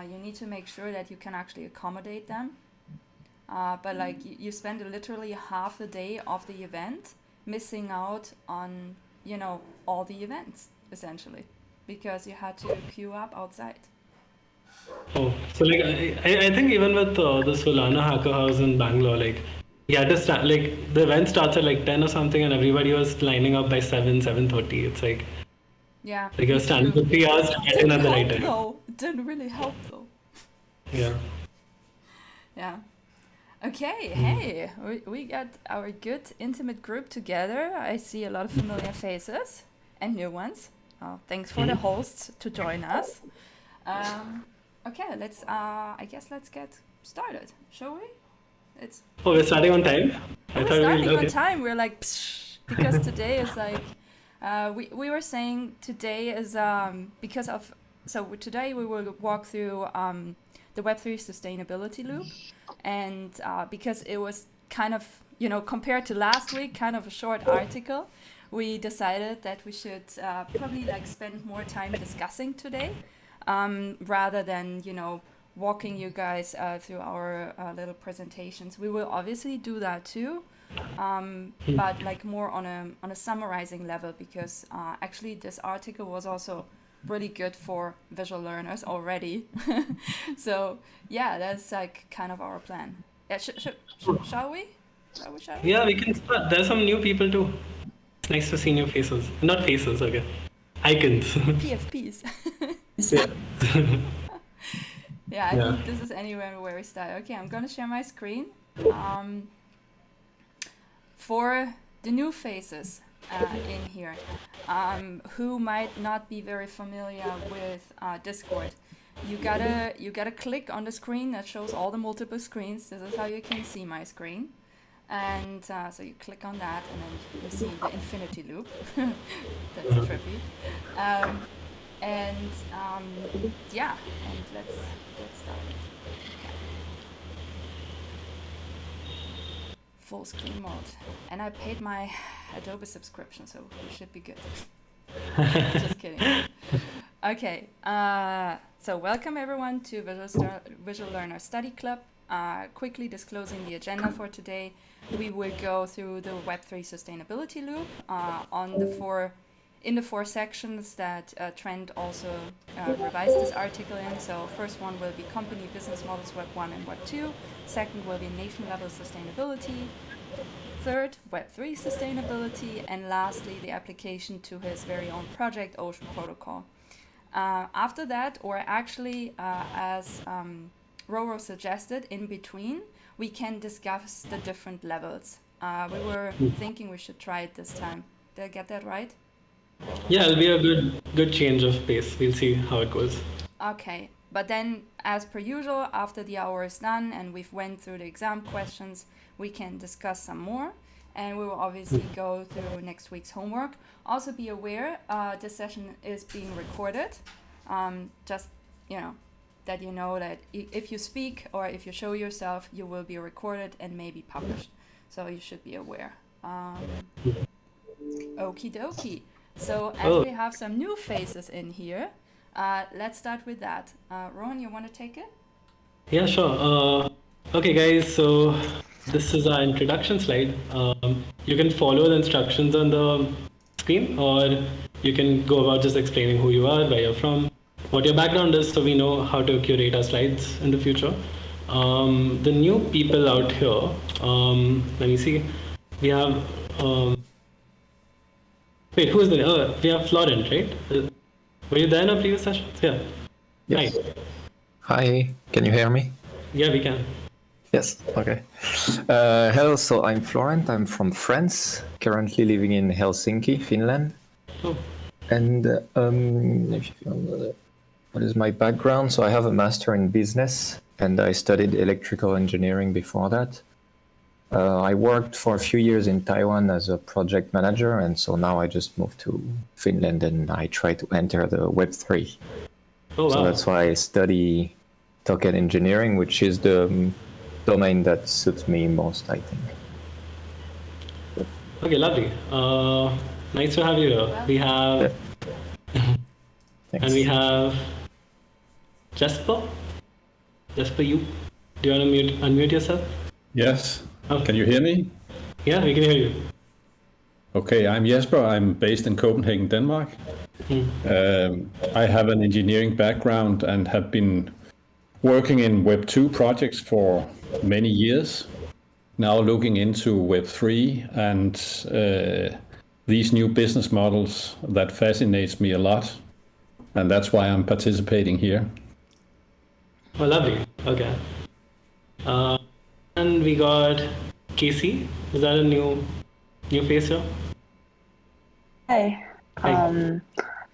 you need to make sure that you can actually accommodate them. But like you spend literally half the day of the event missing out on, all the events essentially, because you had to queue up outside. Oh, so like I think even with the Solana Hacker House in Bangalore, like you had to start like the event starts at like 10 or something, and everybody was lining up by 7:30. It's Yeah, like you're me standing too. for 3 hours to get in Didn't at the right help time. though. It didn't really help though. Yeah. Yeah. Okay, Mm. hey, we got our good intimate group together. I see a lot of familiar faces and new ones. Thanks for the Mhm. hosts to join us. Um, okay, I guess let's get started, shall we? It's Oh, we're starting on time. I we're thought we'll starting on okay. time. We're like, psh, because today is like, we were saying today is because of, so today we will walk through the Web3 sustainability loop. And because it was kind of, compared to last week, kind of a short article, we decided that we should probably like spend more time discussing today rather than, walking you guys through our little presentations. We will obviously do that too, but like more on a summarizing level, because actually this article was also really good for visual learners already. So yeah, that's like kind of our plan. Yeah, shall we? Shall we? Yeah, we can start. There's some new people too. It's nice to see new faces. Not faces, okay. Icons. PFPs. Yeah. Yeah, I Yeah. think this is anywhere where we start. Okay, I'm gonna share my screen. Um, for the new faces in here, who might not be very familiar with Discord, you gotta click on the screen that shows all the multiple screens. This is how you can see my screen, and so you click on that, and then you see the infinity loop. That's trippy. Um, and yeah, and let's get started. Okay. Full screen mode. And I paid my Adobe subscription, so we should be good. Just kidding. Okay, so welcome everyone to Visual Learner Study Club. Quickly disclosing the agenda for today, we will go through the Web3 sustainability loop in the four sections that Trent also revised this article in. So first one will be company business models Web 1 and Web 2. Second will be nation level sustainability. Third, Web3 sustainability. And lastly, the application to his very own project, Ocean Protocol. After that, or actually as Roro suggested, in between, we can discuss the different levels. We were thinking we should try it this time. Did I get that right? Yeah, it'll be a good change of pace. We'll see how it goes. Okay, but then as per usual, after the hour is done and we've went through the exam questions, we can discuss some more, and we will obviously go through next week's homework. Also be aware, this session is being recorded. Just, that you know that if you speak or if you show yourself, you will be recorded and maybe published. So you should be aware. Okie dokie. So as Oh, we have some new faces in here, let's start with that. Rowan, you want to take it? yeah, sure. Okay, guys, so this is our introduction slide. You can follow the instructions on the screen, or you can go about just explaining who you are, where you're from, what your background is, so we know how to curate our slides in the future. The new people out here, let me see. We have, wait, who's there? Oh, we have Florent, right? Were you there in our previous sessions? Yeah. Hi. Yes. Hi, can you hear me? Yeah, we can. Yes, okay. Hello, so I'm Florent. I'm from France, currently living in Helsinki, Finland. Oh, And if you what is my background? So I have a master in business, and I studied electrical engineering before that. I worked for a few years in Taiwan as a project manager, and so now I just moved to Finland and I try to enter the Web3. oh So wow. that's why I study token engineering, which is the domain that suits me most, I think. Okay, lovely. Nice to have you here. We have, Thanks. and we have Jesper. just for you. Do you want to unmute yourself? Yes. Oh. Can you hear me? Yeah, we can hear you. Okay, I'm Jesper. I'm based in Copenhagen, Denmark. I have an engineering background and have been working in Web 2 projects for many years. Now looking into Web 3 and these new business models that fascinates me a lot. And that's why I'm participating here. Oh, lovely. Okay. And we got Casey. Is that a new face here? Hi. Hi.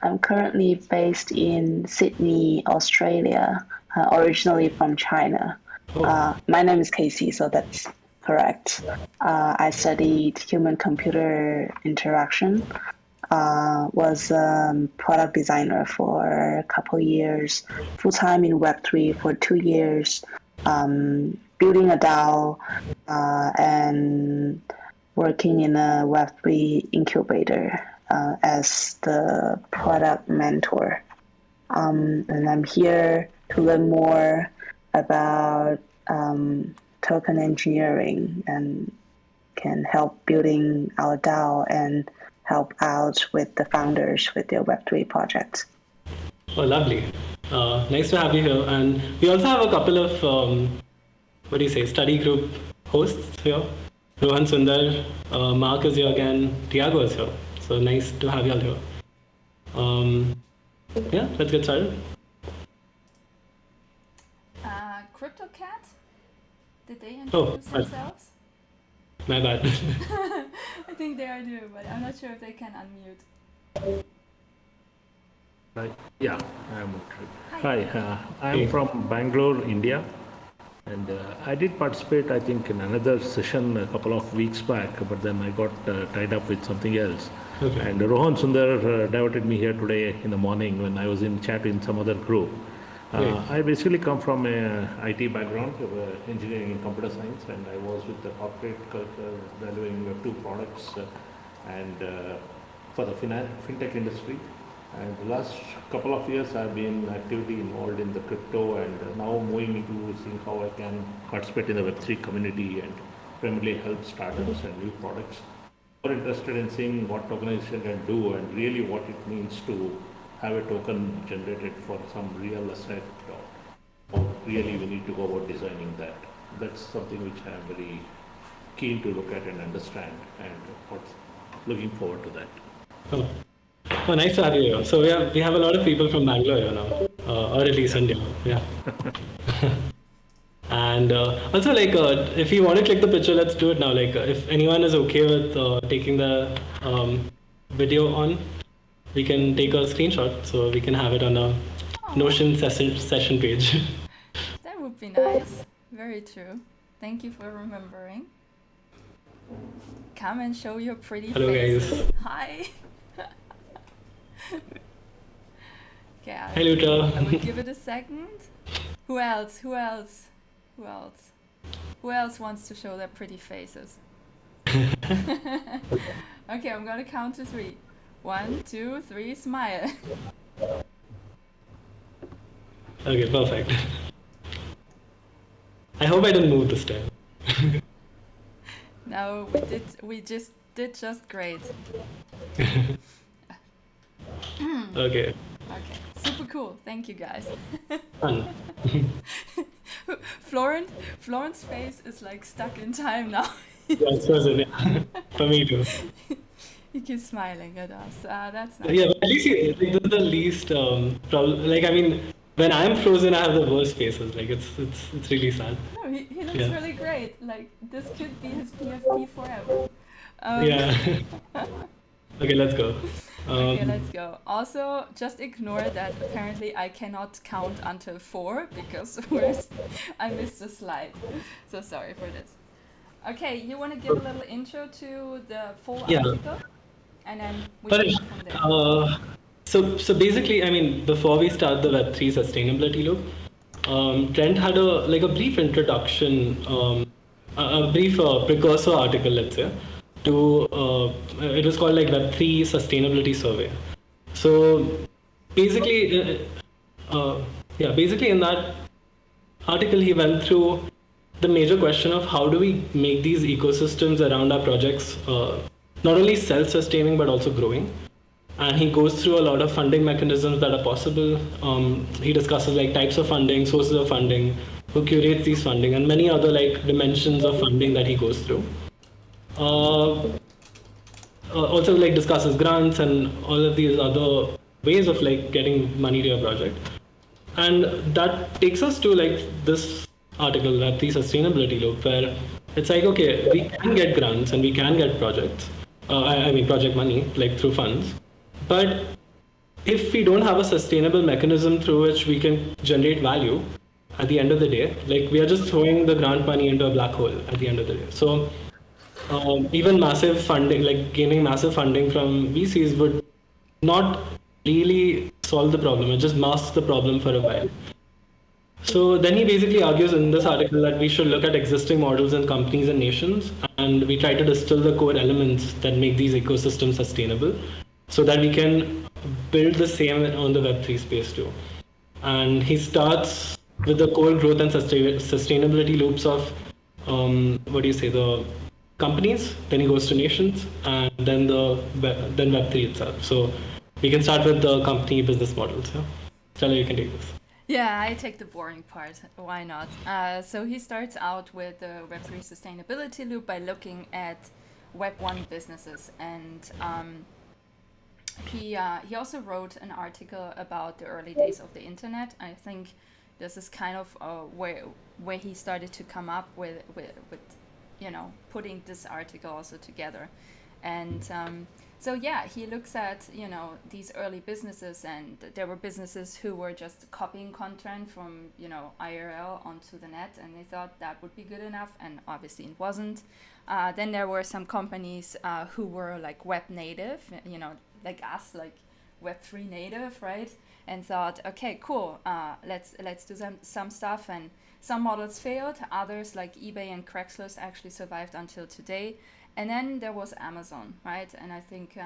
I'm currently based in Sydney, Australia, originally from China. Oh. My name is Casey, so that's correct. I studied human-computer interaction, was a product designer for a couple years, full-time in Web3 for 2 years, building a DAO, and working in a Web3 incubator as the product mentor. And I'm here to learn more about token engineering and can help building our DAO and help out with the founders with their Web3 projects. Oh, lovely. Nice to have you here. And we also have a couple of, study group hosts here. Rohan Sundar, Mark is here again, Tiago is here. So nice to have you all here. Yeah, let's get started. CryptoCat? Did they Oh, introduce themselves? My bad. I think they are due, but I'm not sure if they can unmute. Yeah, hi. I'm from Bangalore, India, and I did participate, I think, in another session a couple of weeks back, but then I got tied up with something else. Okay. And Rohan Sundar diverted me here today in the morning when I was in chat in some other group. I basically come from a IT background, engineering and computer science, and I was with the corporate valuing Web2 products and for the fintech industry. And the last couple of years I've been actively involved in the crypto and now moving into seeing how I can participate in the Web3 community and primarily help startups and new products. More interested in seeing what tokenization can do and really what it means to have a token generated for some real asset or how really we need to go about designing that. That's something which I'm very keen to look at and understand and what's looking forward to that. Oh, nice to have you here. So we have a lot of people from Bangalore here now, or at least India. Yeah. And also, if you want to click the picture, let's do it now. If anyone is okay with taking the video on, we can take a screenshot so we can have it on a Notion session page. That would be nice. Very true. Thank you for remembering. Come and show your pretty Hello, faces. guys. Hi. Okay, Hi, Luta. I will give it a second. Who else? Who else? Who else? Who else wants to show their pretty faces? Okay, I'm gonna count to 3. 1, 2, 3, smile. Okay, perfect. I hope I didn't move this time. No, we just did great. Okay. Okay, super cool. Thank you guys. Fun. Florent's face is like stuck in time now. Yeah, it's frozen. Yeah. For me too. He keeps smiling at us. That's nice. Yeah, but at least this is the least problem. I mean, when I'm frozen, I have the worst faces. It's really sad. No, he looks Yeah. really great. Like, this could be his PFP forever. Yeah. Okay, let's go. Okay, let's go. Also, just ignore that apparently I cannot count until 4 because I missed a slide. So sorry for this. Okay, you want to give a little intro to the full article? And then we But can go from there. so basically, I mean, before we start the Web3 sustainability loop, Trent had a brief introduction, a brief precursor article, let's say, to it was called Web3 sustainability survey. So basically, basically in that article, he went through the major question of how do we make these ecosystems around our projects not only self-sustaining but also growing. And he goes through a lot of funding mechanisms that are possible. He discusses like types of funding, sources of funding, who curates these funding, and many other like dimensions of funding that he goes through. Also like discusses grants and all of these other ways of like getting money to your project. And that takes us to like this article, that the sustainability loop, where it's like, okay, we can get grants and we can get projects, I mean project money, like through funds. But if we don't have a sustainable mechanism through which we can generate value at the end of the day, like we are just throwing the grant money into a black hole at the end of the day. So even massive funding, like gaining massive funding from VCs would not really solve the problem. It just masks the problem for a while. So then he basically argues in this article that we should look at existing models in companies and nations, and we try to distill the core elements that make these ecosystems sustainable so that we can build the same on the Web3 space too. And he starts with the core growth and sustainability loops of, the companies, then he goes to nations, and then then Web3 itself. So we can start with the company business models. Yeah? Stella, you can take this. Yeah, I take the boring part. Why not? So he starts out with the Web3 sustainability loop by looking at Web1 businesses, and he also wrote an article about the early days of the internet. I think this is kind of where he started to come up with putting this article also together. And so yeah, he looks at these early businesses, and there were businesses who were just copying content from IRL onto the net, and they thought that would be good enough, and obviously it wasn't. Then there were some companies who were like web native, like us, like Web3 native, right? And thought, okay, cool, let's do some stuff. And some models failed, others like eBay and Craigslist actually survived until today. And then there was Amazon, right? And I think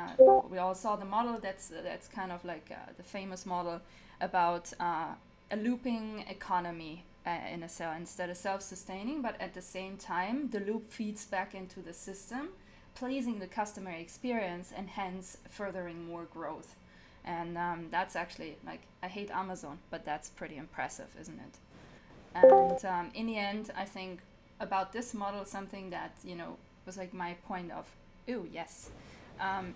we all saw the model. That's kind of like the famous model about a looping economy in a cell, instead of self-sustaining, but at the same time, the loop feeds back into the system, pleasing the customer experience and hence furthering more growth. And that's actually, like, I hate Amazon, but that's pretty impressive, isn't it? And in the end, I think about this model, something that, was like my point of,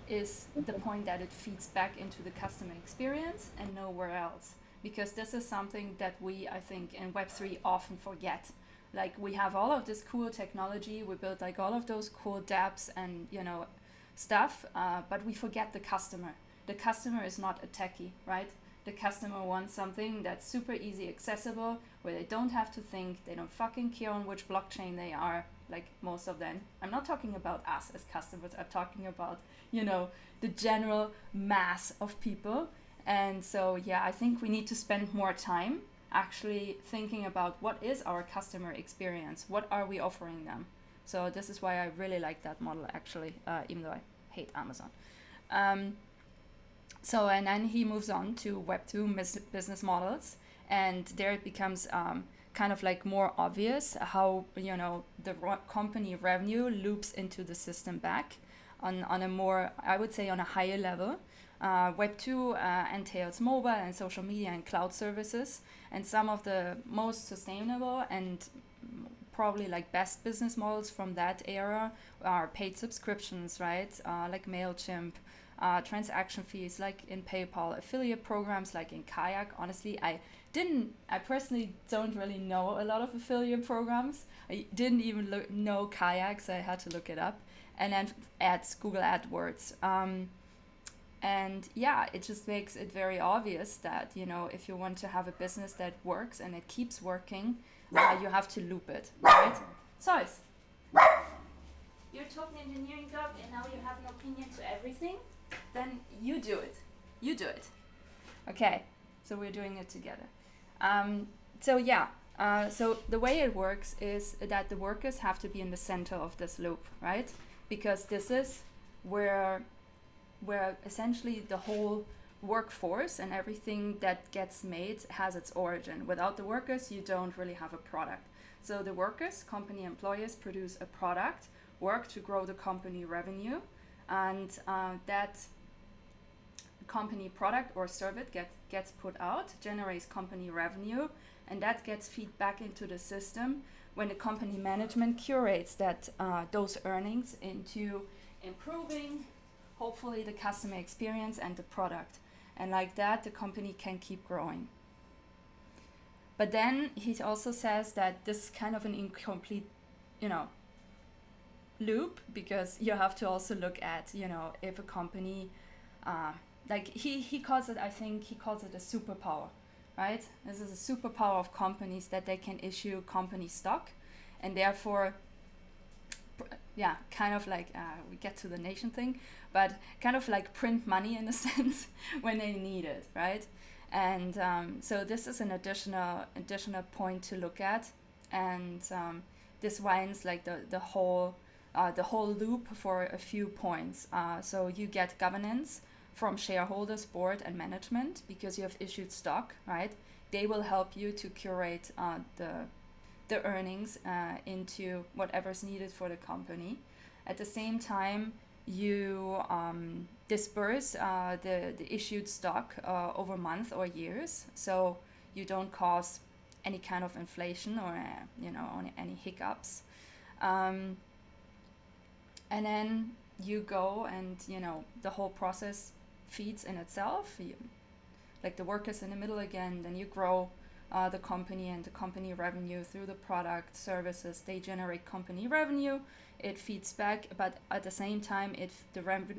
is the point that it feeds back into the customer experience and nowhere else. Because this is something that we, I think, in Web3 often forget. Like, we have all of this cool technology, we build like all of those cool dApps and, stuff, but we forget the customer. The customer is not a techie, right? The customer wants something that's super easy accessible, where they don't have to think, they don't fucking care on which blockchain they are, like most of them. I'm not talking about us as customers, I'm talking about, the general mass of people. And so, yeah, I think we need to spend more time actually thinking about what is our customer experience, what are we offering them. So this is why I really like that model, actually, even though I hate Amazon. So, and then he moves on to Web2 business models, and there it becomes kind of like more obvious how, the company revenue loops into the system back on a more, I would say, on a higher level. Web2 entails mobile and social media and cloud services, and some of the most sustainable and probably like best business models from that era are paid subscriptions, right? Like MailChimp, transaction fees like in PayPal, affiliate programs like in Kayak. Honestly, I personally don't really know a lot of affiliate programs. I didn't even know Kayak, so I had to look it up. And then ads, Google AdWords. And yeah, it just makes it very obvious that, if you want to have a business that works and it keeps working, you have to loop it, right? Sois, you're top engineering dog and now you have an opinion to everything? Then you do it. You do it. Okay, so we're doing it together. So the way it works is that the workers have to be in the center of this loop, right? Because this is where essentially the whole workforce and everything that gets made has its origin. Without the workers, you don't really have a product. So the workers, company employers, produce a product, work to grow the company revenue, and that company product or service gets put out, generates company revenue, and that gets feed back into the system when the company management curates that those earnings into improving, hopefully, the customer experience and the product. And like that, the company can keep growing. But then he also says that this is kind of an incomplete, loop, because you have to also look at, if a company, like he calls it, I think he calls it a superpower, right? This is a superpower of companies, that they can issue company stock, and therefore, kind of like, we get to the nation thing, but kind of like print money in a sense when they need it, right? And so this is an additional point to look at, and this winds like the whole loop for a few points. So you get governance from shareholders, board, and management, because you have issued stock, right? They will help you to curate the earnings into whatever's needed for the company. At the same time, you disperse the issued stock over months or years, so you don't cause any kind of inflation or any hiccups. And then you go and the whole process feeds in itself. Like the workers in the middle again, then you grow the company and the company revenue through the product, services. They generate company revenue, it feeds back, but at the same time,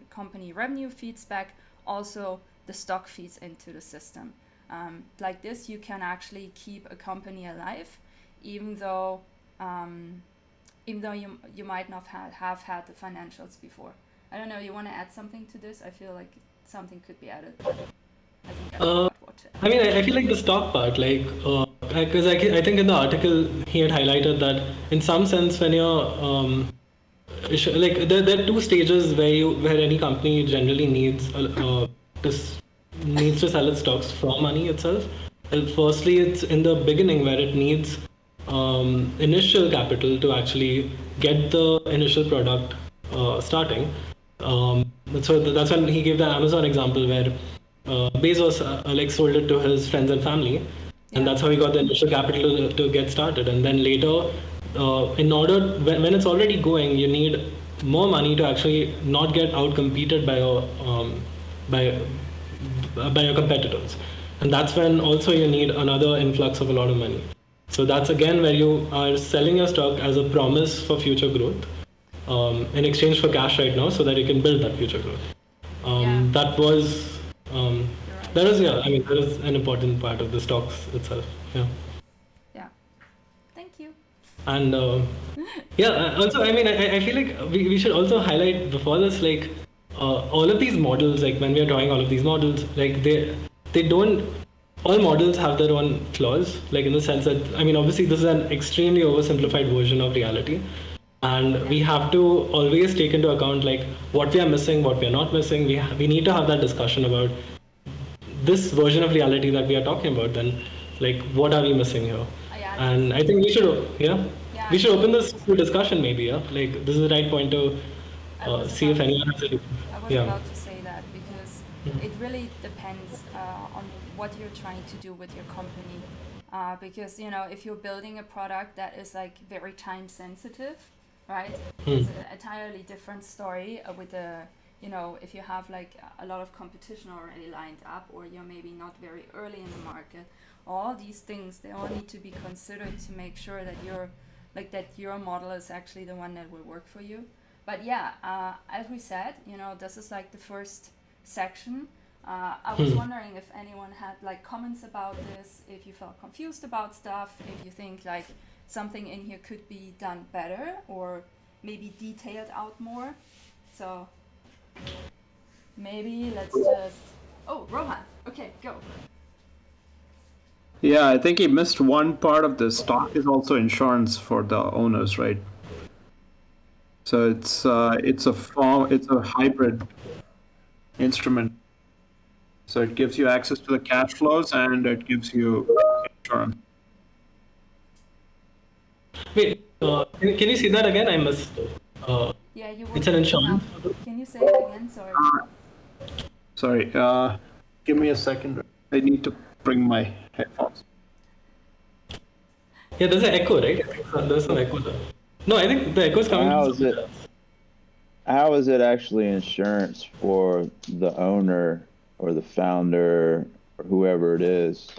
company revenue feeds back, also the stock feeds into the system. Like this, you can actually keep a company alive, even though you might not have had the financials before. I don't know, you want to add something to this? I feel like something could be added. I mean, I feel like the stock part, like, because I think in the article he had highlighted that in some sense, when you're like there are two stages where any company generally needs to sell its stocks for money itself. Firstly, it's in the beginning where it needs initial capital to actually get the initial product starting. So that's when he gave the Amazon example where Bezos like sold it to his friends and family, and that's how he got the initial capital to get started. And then later, in order when it's already going, you need more money to actually not get outcompeted by your competitors, and that's when also you need another influx of a lot of money. So that's again where you are selling your stock as a promise for future growth, in exchange for cash right now, so that you can build that future growth. That was that is an important part of the stocks itself. Yeah. Thank you. And also, I mean, I feel like we should also highlight before this, like, all of these models, like when we are drawing all of these models, like they don't, all models have their own flaws, like in the sense that, I mean, obviously this is an extremely oversimplified version of reality, and we have to always take into account like what we are missing, what we are not missing. We need to have that discussion about this version of reality that we are talking about. Then, like, what are we missing here? And I think we should open this to discussion maybe. Like, this is the right point to see if anyone has anything. I was about to say that, because it really depends on what you're trying to do with your company. Because if you're building a product that is like very time sensitive, right? It's an entirely different story with the if you have like a lot of competition already lined up, or you're maybe not very early in the market. All these things, they all need to be considered to make sure that your model is actually the one that will work for you. But as we said, this is like the first section. I was wondering if anyone had like comments about this, if you felt confused about stuff, if you think like something in here could be done better or maybe detailed out more. So maybe let's just... Oh, Rohan. Okay, go. Yeah, I think he missed one part of the stock is also insurance for the owners, right? So it's a hybrid instrument. So it gives you access to the cash flows and it gives you insurance. Wait, can you see that again? I missed. Yeah, you It's an insurance. Can you say it again? Sorry. Sorry, give me a second. I need to bring my headphones. Yeah, there's an echo, right? There's some echo there. No, I think the echo is coming. How is it actually insurance for the owner or the founder or whoever it is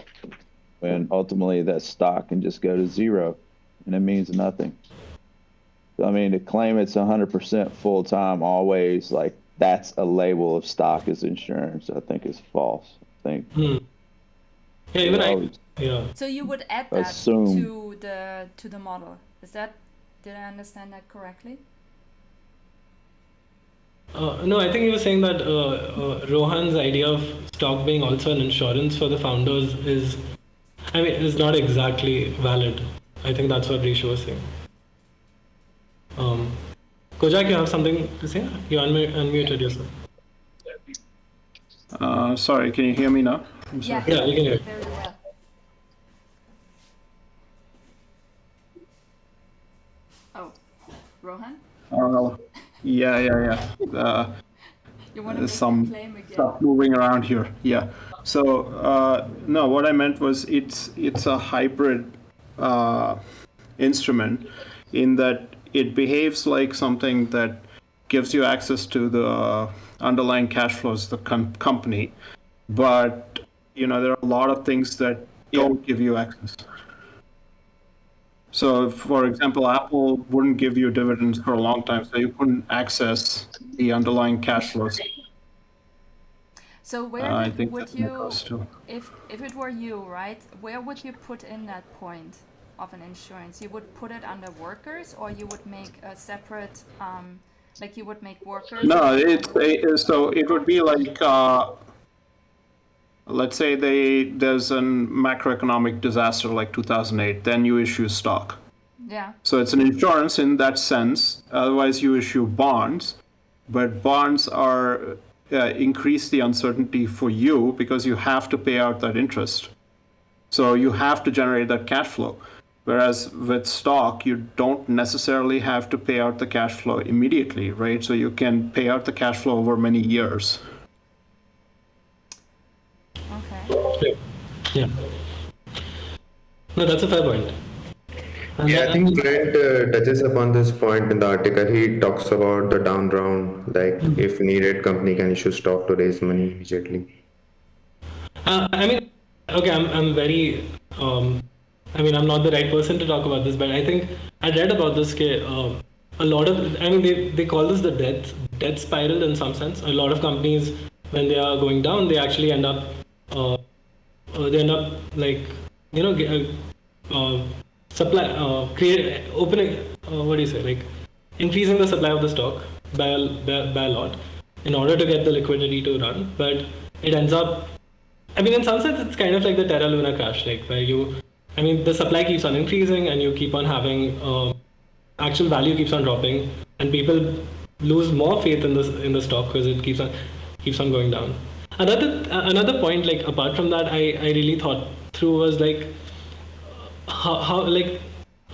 when ultimately that stock can just go to zero and it means nothing? I mean, to claim it's 100% full time always, like that's a label of stock as insurance, I think is false. I think. Yeah, even yeah. So you would add that to the model. Did I understand that correctly? No, I think he was saying that Rohan's idea of stock being also an insurance for the founders is not exactly valid. I think that's what Rishu was saying. Kojak, you have something to say? You unmuted yourself. Sorry, can you hear me now? Yeah, you can hear. Very well. Oh, Rohan? Yeah. You want to make some a claim again? stuff moving around here. Yeah. So no, what I meant was it's a hybrid instrument in that it behaves like something that gives you access to the underlying cash flows of the company, but there are a lot of things that don't give you access. So, for example, Apple wouldn't give you dividends for a long time, so you couldn't access the underlying cash flows. So where would you, if it were you, right, where would you put in that point of an insurance? You would put it under workers, or you would make a separate, like you would make workers? No, so it would be like, let's say there's a macroeconomic disaster like 2008, then you issue stock. Yeah. So it's an insurance in that sense. Otherwise, you issue bonds, but bonds are increase the uncertainty for you because you have to pay out that interest. So you have to generate that cash flow. Whereas with stock, you don't necessarily have to pay out the cash flow immediately, right? So you can pay out the cash flow over many years. Okay. Yeah. No, that's a fair point. I think Brent touches upon this point in the article. He talks about the down round, like if needed, company can issue stock to raise money immediately. I'm very. I'm not the right person to talk about this, but I think I read about this. A lot of, they call this the death spiral in some sense. A lot of companies, when they are going down, they actually end up increasing the supply of the stock by a lot in order to get the liquidity to run. But it ends up, in some sense, it's kind of like the Terra Luna crash, like where the supply keeps on increasing and you keep on having actual value keeps on dropping, and people lose more faith in the stock because it keeps on going down. Another point, like apart from that, I really thought through was like how like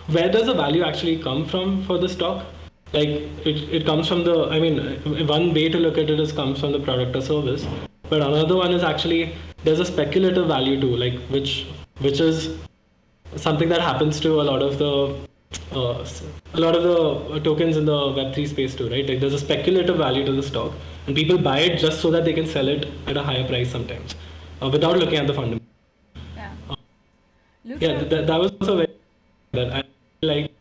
where does the value actually come from for the stock? Like it comes from one way to look at it is comes from the product or service, but another one is actually there's a speculative value too, like which is something that happens to a lot of the tokens in the Web3 space too, right? Like there's a speculative value to the stock, and people buy it just so that they can sell it at a higher price sometimes, without looking at the fundamentals. Yeah. That was also very that I like.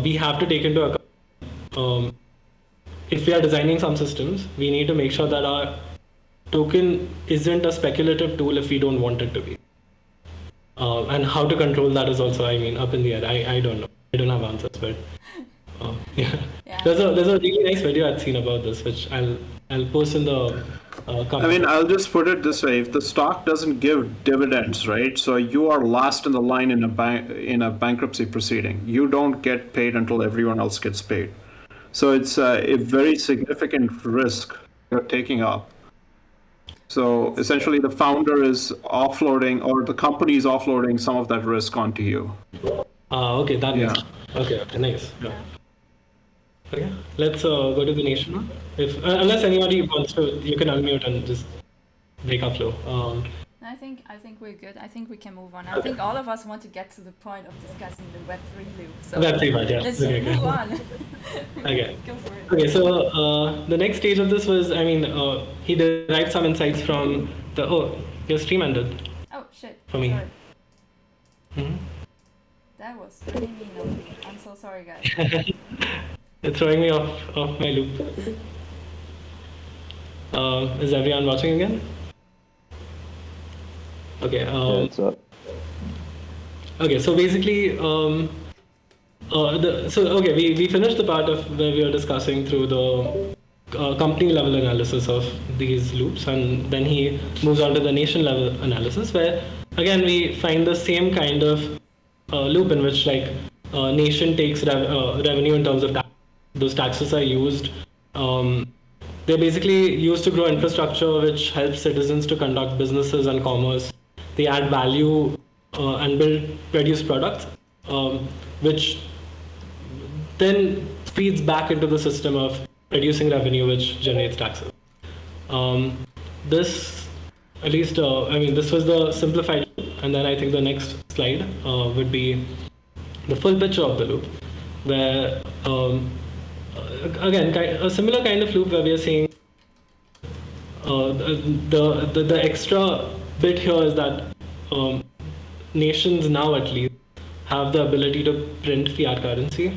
We have to take into account if we are designing some systems, we need to make sure that our token isn't a speculative tool if we don't want it to be. And how to control that is also, up in the air. I don't know. I don't have answers, but yeah. There's a really nice video I've seen about this, which I'll post in the comment. I'll just put it this way: if the stock doesn't give dividends, right? So you are last in the line in a bankruptcy proceeding. You don't get paid until everyone else gets paid. So it's a very significant risk you're taking up. So essentially, the founder is offloading, or the company is offloading some of that risk onto you. Okay, that makes Yeah. sense. Okay, nice. Yeah. Okay, let's go to the nation now. If unless anybody wants to, you can unmute and just break our flow. I think we're good. I think we can move on. I Okay. think all of us want to get to the point of discussing the Web3 loop. So Web3 part, yeah. let's Okay, move on. Okay. Go for it. Okay, so the next stage of this was, he derived some insights from the. Oh, your stream ended Oh shit. for me. Sorry. Mhm. That was really mean of me. I'm so sorry, guys. It's throwing me off my loop. Is everyone watching again? Okay. Yeah, it's up. Okay, so basically, we finished the part of where we were discussing through the company level analysis of these loops, and then he moves on to the nation level analysis, where again we find the same kind of loop in which nation takes revenue in terms of tax. Those taxes are used. They're basically used to grow infrastructure which helps citizens to conduct businesses and commerce. They add value and produce products, which then feeds back into the system of producing revenue, which generates taxes. This, at least, this was the simplified loop, and then I think the next slide would be the full picture of the loop, where again a similar kind of loop where we are seeing the extra bit here is that nations now at least have the ability to print fiat currency,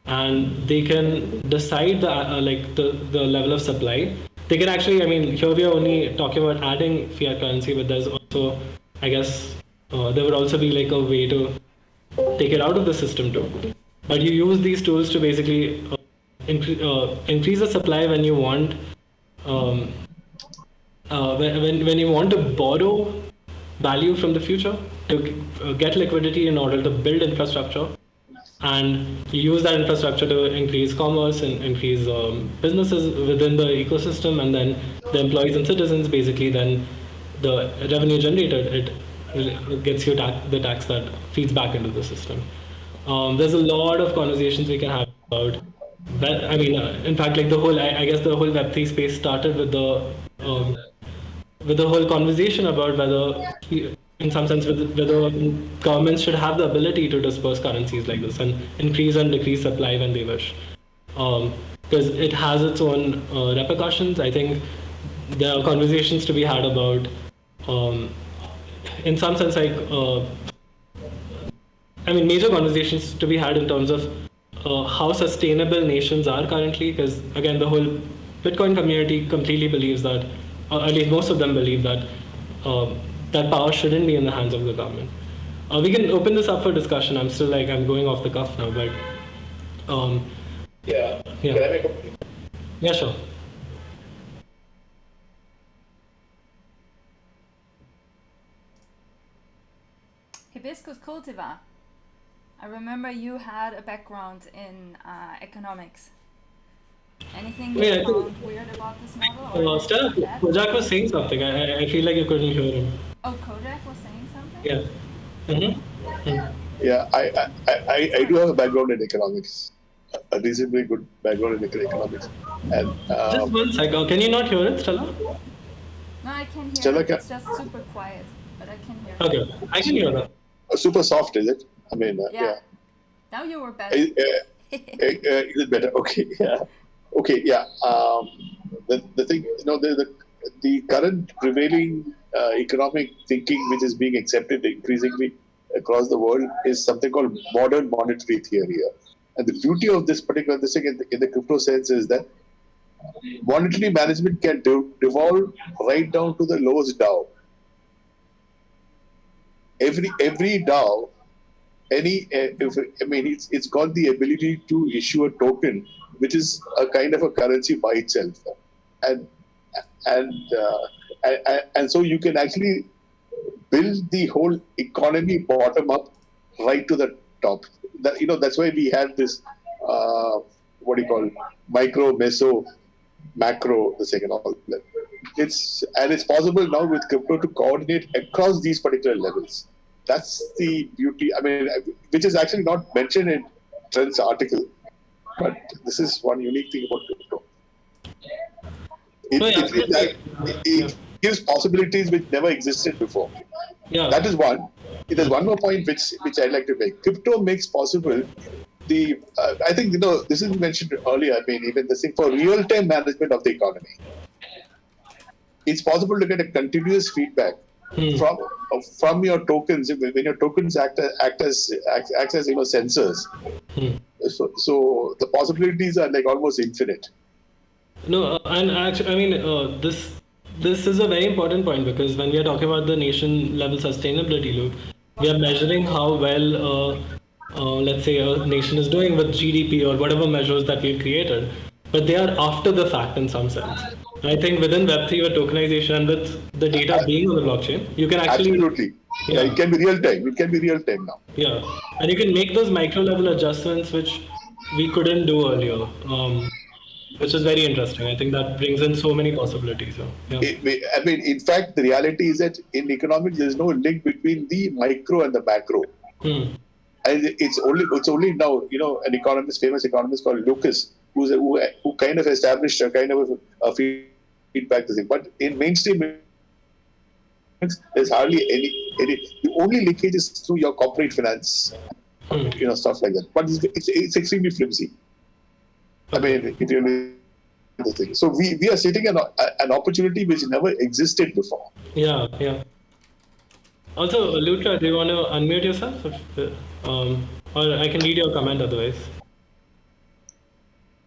and they can decide the level of supply. They can actually, here we are only talking about adding fiat currency, but there's also, I guess, there would also be like a way to take it out of the system too. But you use these tools to basically increase the supply when you want, when you want to borrow value from the future to get liquidity in order to build infrastructure, and you use that infrastructure to increase commerce and increase businesses within the ecosystem, and then the employees and citizens basically then the revenue generated, it gets you the tax that feeds back into the system. There's a lot of conversations we can have about that. In fact, like I guess the whole Web3 space started with the whole conversation about whether, in some sense, whether governments should have the ability to disperse currencies like this and increase and decrease supply when they wish. Because it has its own repercussions. I think there are conversations to be had about, in some sense, major conversations to be had in terms of how sustainable nations are currently. Because again, the whole Bitcoin community completely believes that, or at least most of them believe that, that power shouldn't be in the hands of the government. We can open this up for discussion. I'm still I'm going off the cuff now, but yeah. Yeah. Can I make a Yeah, sure. Hibiscus cultivar. I remember you had a background in economics. Anything you Yeah, I found weird about this model? Or Stella, that? Kojak was saying something. I feel like you couldn't hear him. Oh, Kojak was saying something? Yeah. Mm-hmm. Yeah, I do have a background in economics, a reasonably good background in economics. And Just one second. Can you not hear it, Stella? No, I can hear Stella, it. It's just super quiet, but I can hear it. Okay, I can hear that. super soft, is it? Yeah. Now you were better. Is it better? Okay, yeah. Okay, yeah. The thing, the current prevailing economic thinking, which is being accepted increasingly across the world, is something called modern monetary theory. And the beauty of this particular thing in the crypto sense is that monetary management can devolve right down to the lowest DAO. Every DAO, it's got the ability to issue a token, which is a kind of a currency by itself, and so you can actually build the whole economy bottom up right to the top. That's why we had this what do you call micro, meso, macro, the second all that. it's possible now with crypto to coordinate across these particular levels. That's the beauty. I mean, which is actually not mentioned in Trent's article, but this is one unique thing about crypto. It gives possibilities which never existed before. Yeah. That is one. There's one more point which I'd like to make. Crypto makes possible the. I think this is mentioned earlier. I mean, even this thing for real-time management of the economy. It's possible to get a continuous feedback from your tokens when your tokens act as sensors. So the possibilities are like almost infinite. No, and actually, I mean, this is a very important point, because when we are talking about the nation level sustainability loop, we are measuring how well, let's say, a nation is doing with GDP or whatever measures that we've created, but they are after the fact in some sense. I think within Web3 with tokenization and with the data being on the blockchain, you can actually... Absolutely. Yeah, it can be real time. It can be real time now. Yeah, and you can make those micro level adjustments which we couldn't do earlier, which is very interesting. I think that brings in so many possibilities. So, yeah. I mean, in fact, the reality is that in economics, there is no link between the micro and the macro. And it's only now, an economist, famous economist called Lucas, who kind of established a kind of a feedback thing. But in mainstream, there's hardly any. The only linkage is through your corporate finance, stuff like that. But it's extremely flimsy. I mean, it really is the thing. So we are sitting on an opportunity which never existed before. Yeah. Also, Lutra, do you want to unmute yourself? Or I can read your comment otherwise.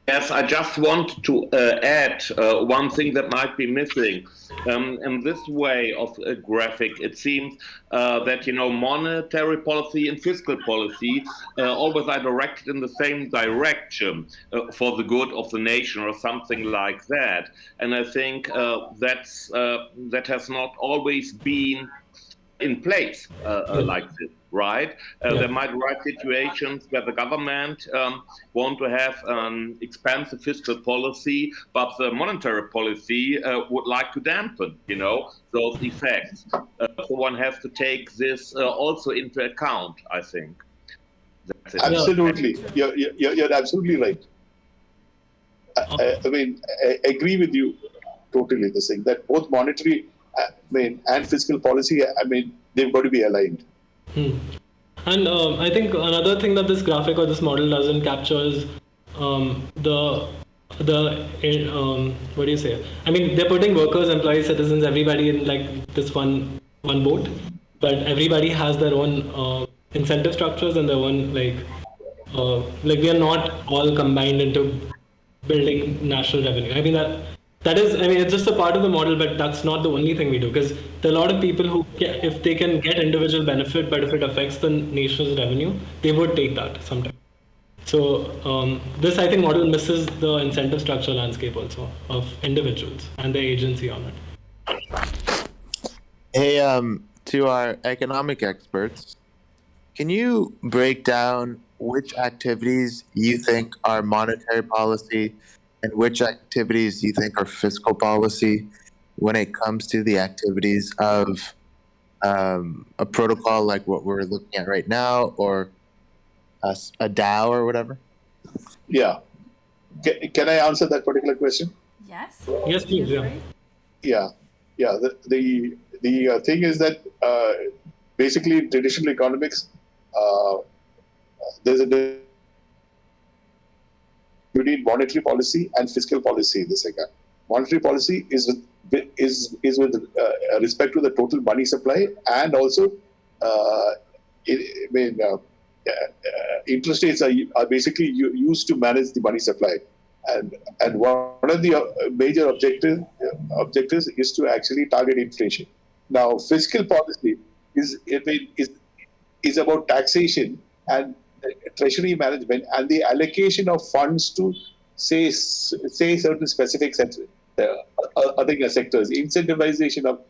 Yes, I just want to add one thing that might be missing. In this way of a graphic, it seems that, monetary policy and fiscal policy always are directed in the same direction for the good of the nation or something like that. And I think that has not always been in place like this. Right? There might arise situations where the government want to have an expansive fiscal policy, but the monetary policy would like to dampen, those effects. So one has to take this also into account, I think. That's it. Absolutely. You're absolutely right. I mean, I agree with you totally, the thing that both monetary and fiscal policy, they've got to be aligned. And I think another thing that this graphic or this model doesn't capture is the what do you say? I mean, they're putting workers, employees, citizens, everybody in like this one boat, but everybody has their own incentive structures and their own like we are not all combined into building national revenue. I mean that is, it's just a part of the model, but that's not the only thing we do, because there are a lot of people who, if they can get individual benefit, but if it affects the nation's revenue, they would take that sometimes. So this, I think, model misses the incentive structure landscape also of individuals and their agency on it. Hey, to our economic experts, can you break down which activities you think are monetary policy and which activities you think are fiscal policy when it comes to the activities of a protocol like what we're looking at right now, or a DAO or whatever? Yeah. Can I answer that particular question? Yes. Yes, please. Yeah. The thing is that basically in traditional economics, there's a between monetary policy and fiscal policy in this area. Monetary policy is with respect to the total money supply, and also interest rates are basically used to manage the money supply, and one of the major objectives is to actually target inflation. Now, fiscal policy is about taxation and treasury management and the allocation of funds to say certain specific sectors, incentivization of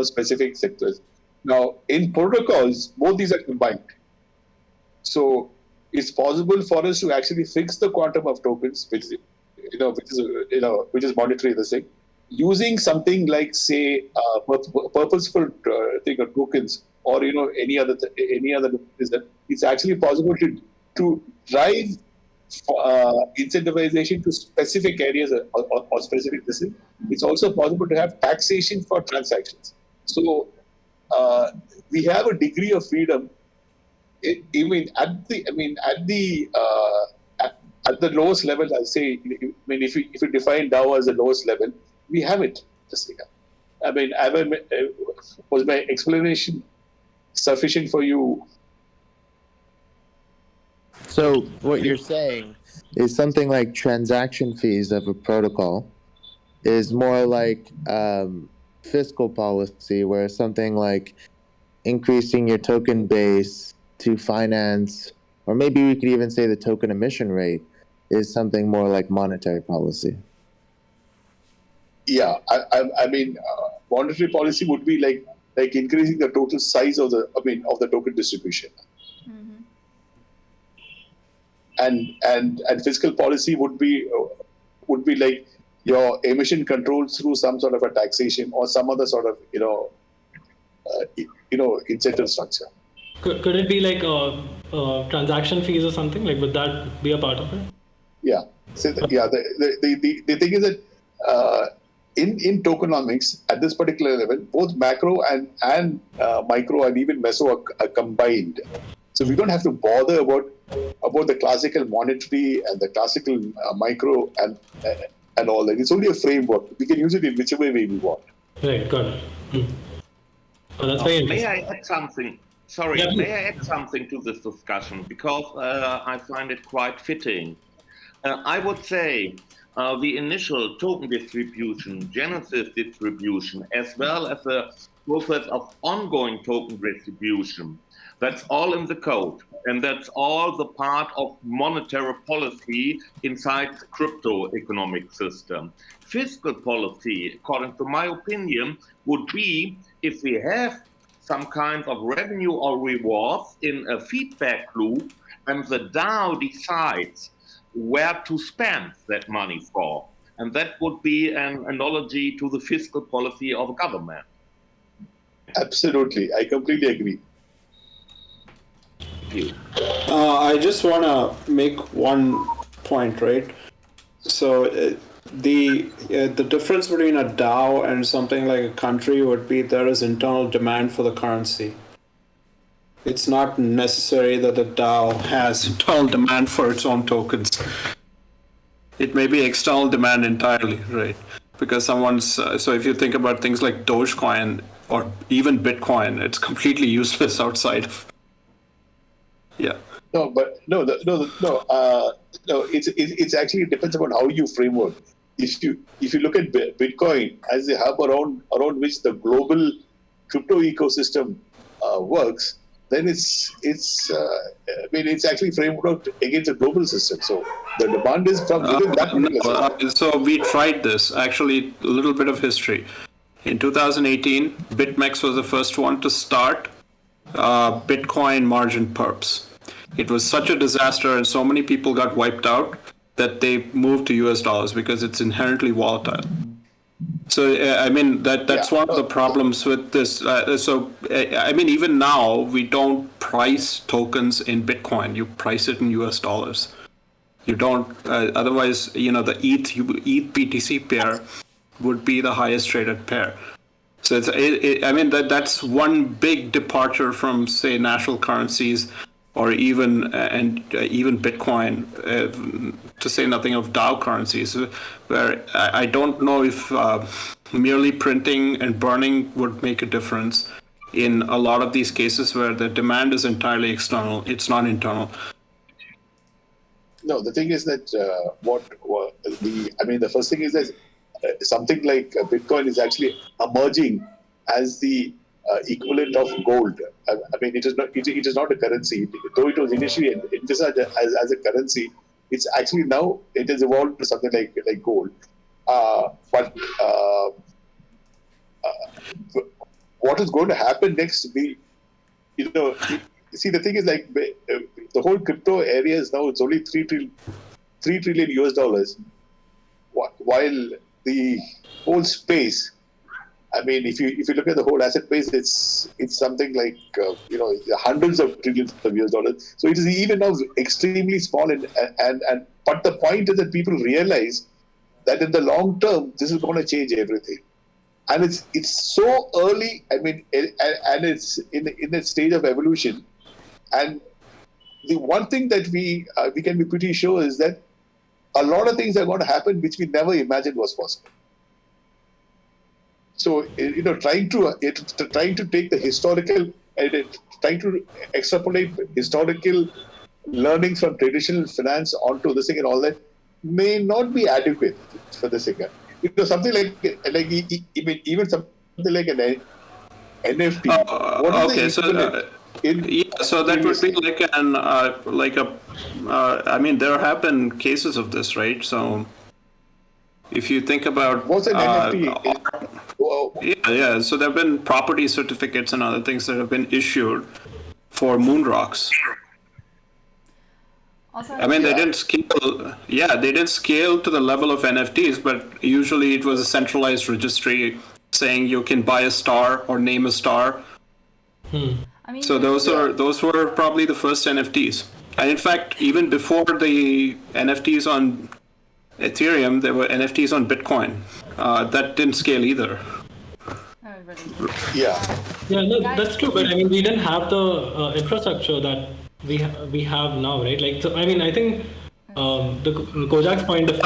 specific sectors. Now, in protocols, both these are combined. So it's possible for us to actually fix the quantum of tokens, which is monetary, the thing, using something like, say, purposeful thing of tokens, or any other it's actually possible to drive incentivization to specific areas or specific this. It's also possible to have taxation for transactions. So we have a degree of freedom. At the lowest level, I say. If you define DAO as the lowest level, we have it. Was my explanation sufficient for you? So what you're saying is something like transaction fees of a protocol is more like fiscal policy, where something like increasing your token base to finance, or maybe we could even say the token emission rate, is something more like monetary policy. Yeah, monetary policy would be like increasing the total size of the token distribution. Mm-hmm. And fiscal policy would be like your emission control through some sort of a taxation or some other sort of incentive structure. Could it be like transaction fees or something? Like, would that be a part of it? Yeah. So the thing is that in tokenomics at this particular level, both macro and micro and even meso are combined. So we don't have to bother about the classical monetary and the classical micro and all that. It's only a framework. We can use it in whichever way we want. Right, got it. Oh, that's very interesting. May I add something? Sorry, Yeah, may I add something to this discussion? Because I find it quite fitting. I would say the initial token distribution, genesis distribution, as well as the process of ongoing token distribution, that's all in the code. And that's all the part of monetary policy inside the crypto economic system. Fiscal policy, according to my opinion, would be if we have some kind of revenue or rewards in a feedback loop, and the DAO decides where to spend that money for. And that would be an analogy to the fiscal policy of a government. Absolutely. I completely agree. I just want to make one point, right? So the difference between a DAO and something like a country would be there is internal demand for the currency. It's not necessary that the DAO has internal demand for its own tokens. It may be external demand entirely, right? Because so if you think about things like Dogecoin or even Bitcoin, it's completely useless outside of. Yeah. No. It's actually depends upon how you framework. If you look at Bitcoin as the hub around which the global crypto ecosystem works, then it's actually frameworked against a global system. So the demand is from within that particular system. So we tried this. Actually, a little bit of history. In 2018, BitMEX was the first one to start Bitcoin margin perps. It was such a disaster and so many people got wiped out that they moved to US dollars because it's inherently volatile. So, that's one of the problems with this. Even now, we don't price tokens in Bitcoin. You price it in US dollars. You don't, otherwise, the ETH BTC pair would be the highest traded pair. So that's one big departure from, say, national currencies, or even Bitcoin, to say nothing of DAO currencies, where I don't know if merely printing and burning would make a difference in a lot of these cases where the demand is entirely external. It's not internal. No, the thing is that the first thing is that something like Bitcoin is actually emerging as the equivalent of gold. It is not a currency. Though it was initially envisaged as a currency, it's actually now it has evolved to something like gold. But what is going to happen next? See, the thing is the whole crypto area is now it's only $3 trillion US, while the whole space. I mean, if you look at the whole asset base, it's something like hundreds of trillions of US dollars. So it is even now extremely small, and but the point is that people realize that in the long term, this is going to change everything, and it's so early. I mean, and it's in its stage of evolution, and the one thing that we can be pretty sure is that a lot of things are going to happen which we never imagined was possible. So, trying to take the historical and trying to extrapolate historical learnings from traditional finance onto this thing and all that may not be adequate for this thing. Something like even something like an NFT. What is the equivalent so that would be like I mean, there have been cases of this, right? So if you think about what's an NFT? Yeah. So there have been property certificates and other things that have been issued for moon rocks. Also, I mean, they didn't scale. Yeah, they didn't scale to the level of NFTs, but usually it was a centralized registry saying you can buy a star or name a star. I mean, So those were probably the first NFTs. And in fact, even before the NFTs on Ethereum, there were NFTs on Bitcoin. That didn't scale either. Yeah. Yeah, no, that's true. But I mean, we didn't have the infrastructure that we have now, right? Like, so I mean, I think the Kojak's point of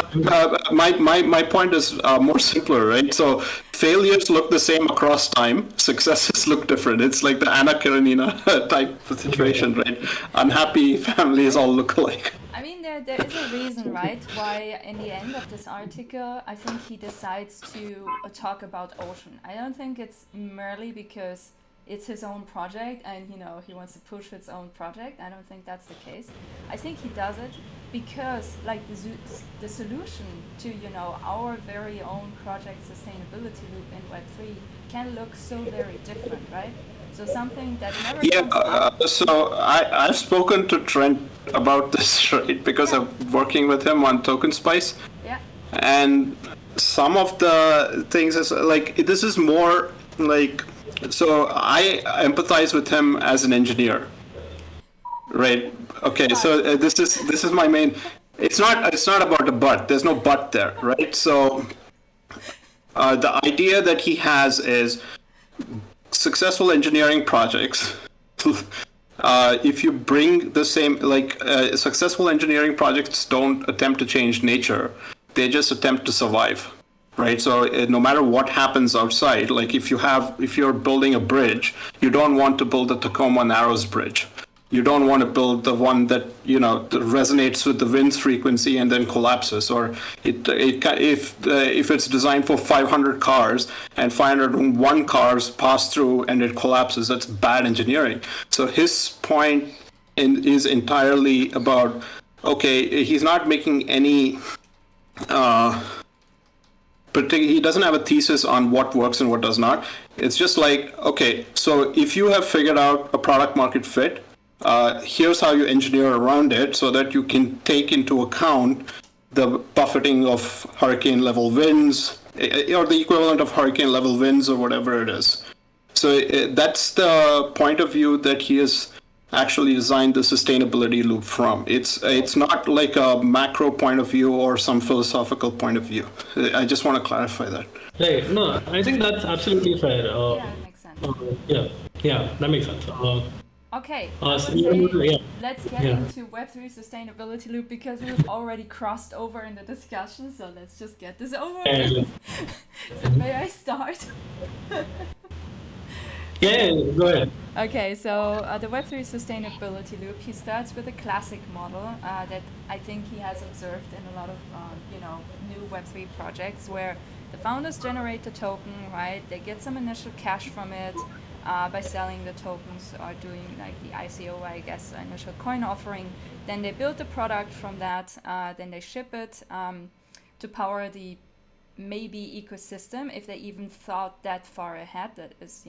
my point is more simpler, right? So failures look the same across time. Successes look different. It's like the Anna Karenina type of situation, right? Unhappy families all look alike. I mean, there is a reason, right, why in the end of this article, I think he decides to talk about ocean. I don't think it's merely because it's his own project and, he wants to push his own project. I don't think that's the case. I think he does it because, like, the solution to, our very own project sustainability loop in Web3 can look so very different, right? So something that never comes up. So I've spoken to Trent about this, right? Because I'm working with him on Token Spice. Yeah. And some of the things is like, this is more like, so I empathize with him as an engineer, right? Okay, so this is my main. It's not about the but. There's no but there, right? So the idea that he has is successful engineering projects. If you bring the same, successful engineering projects don't attempt to change nature; they just attempt to survive. Right, so no matter what happens outside, like if you're building a bridge, you don't want to build the Tacoma Narrows Bridge. You don't want to build the one that that resonates with the wind's frequency and then collapses. Or if it's designed for 500 cars and 501 cars pass through and it collapses, that's bad engineering. So his point is entirely about, okay, he's not making any. But he doesn't have a thesis on what works and what does not. It's just like, okay, so if you have figured out a product market fit, here's how you engineer around it so that you can take into account the buffeting of hurricane level winds or the equivalent of hurricane level winds or whatever it is. So that's the point of view that he has actually designed the sustainability loop from. It's not like a macro point of view or some philosophical point of view. I just want to clarify that. Right. No, I think that's absolutely fair. Yeah, that makes sense. Yeah, that makes sense. Okay, so let's get into Web3 sustainability loop because we've already crossed over in the discussion, so let's just get this over with. So may I start? Yeah, go ahead. Okay, so the Web3 sustainability loop, he starts with a classic model that I think he has observed in a lot of new Web3 projects where the founders generate the token, right? They get some initial cash from it by selling the tokens or doing like the ICO, I guess, initial coin offering. Then they build the product from that, then they ship it to power the maybe ecosystem if they even thought that far ahead. That is,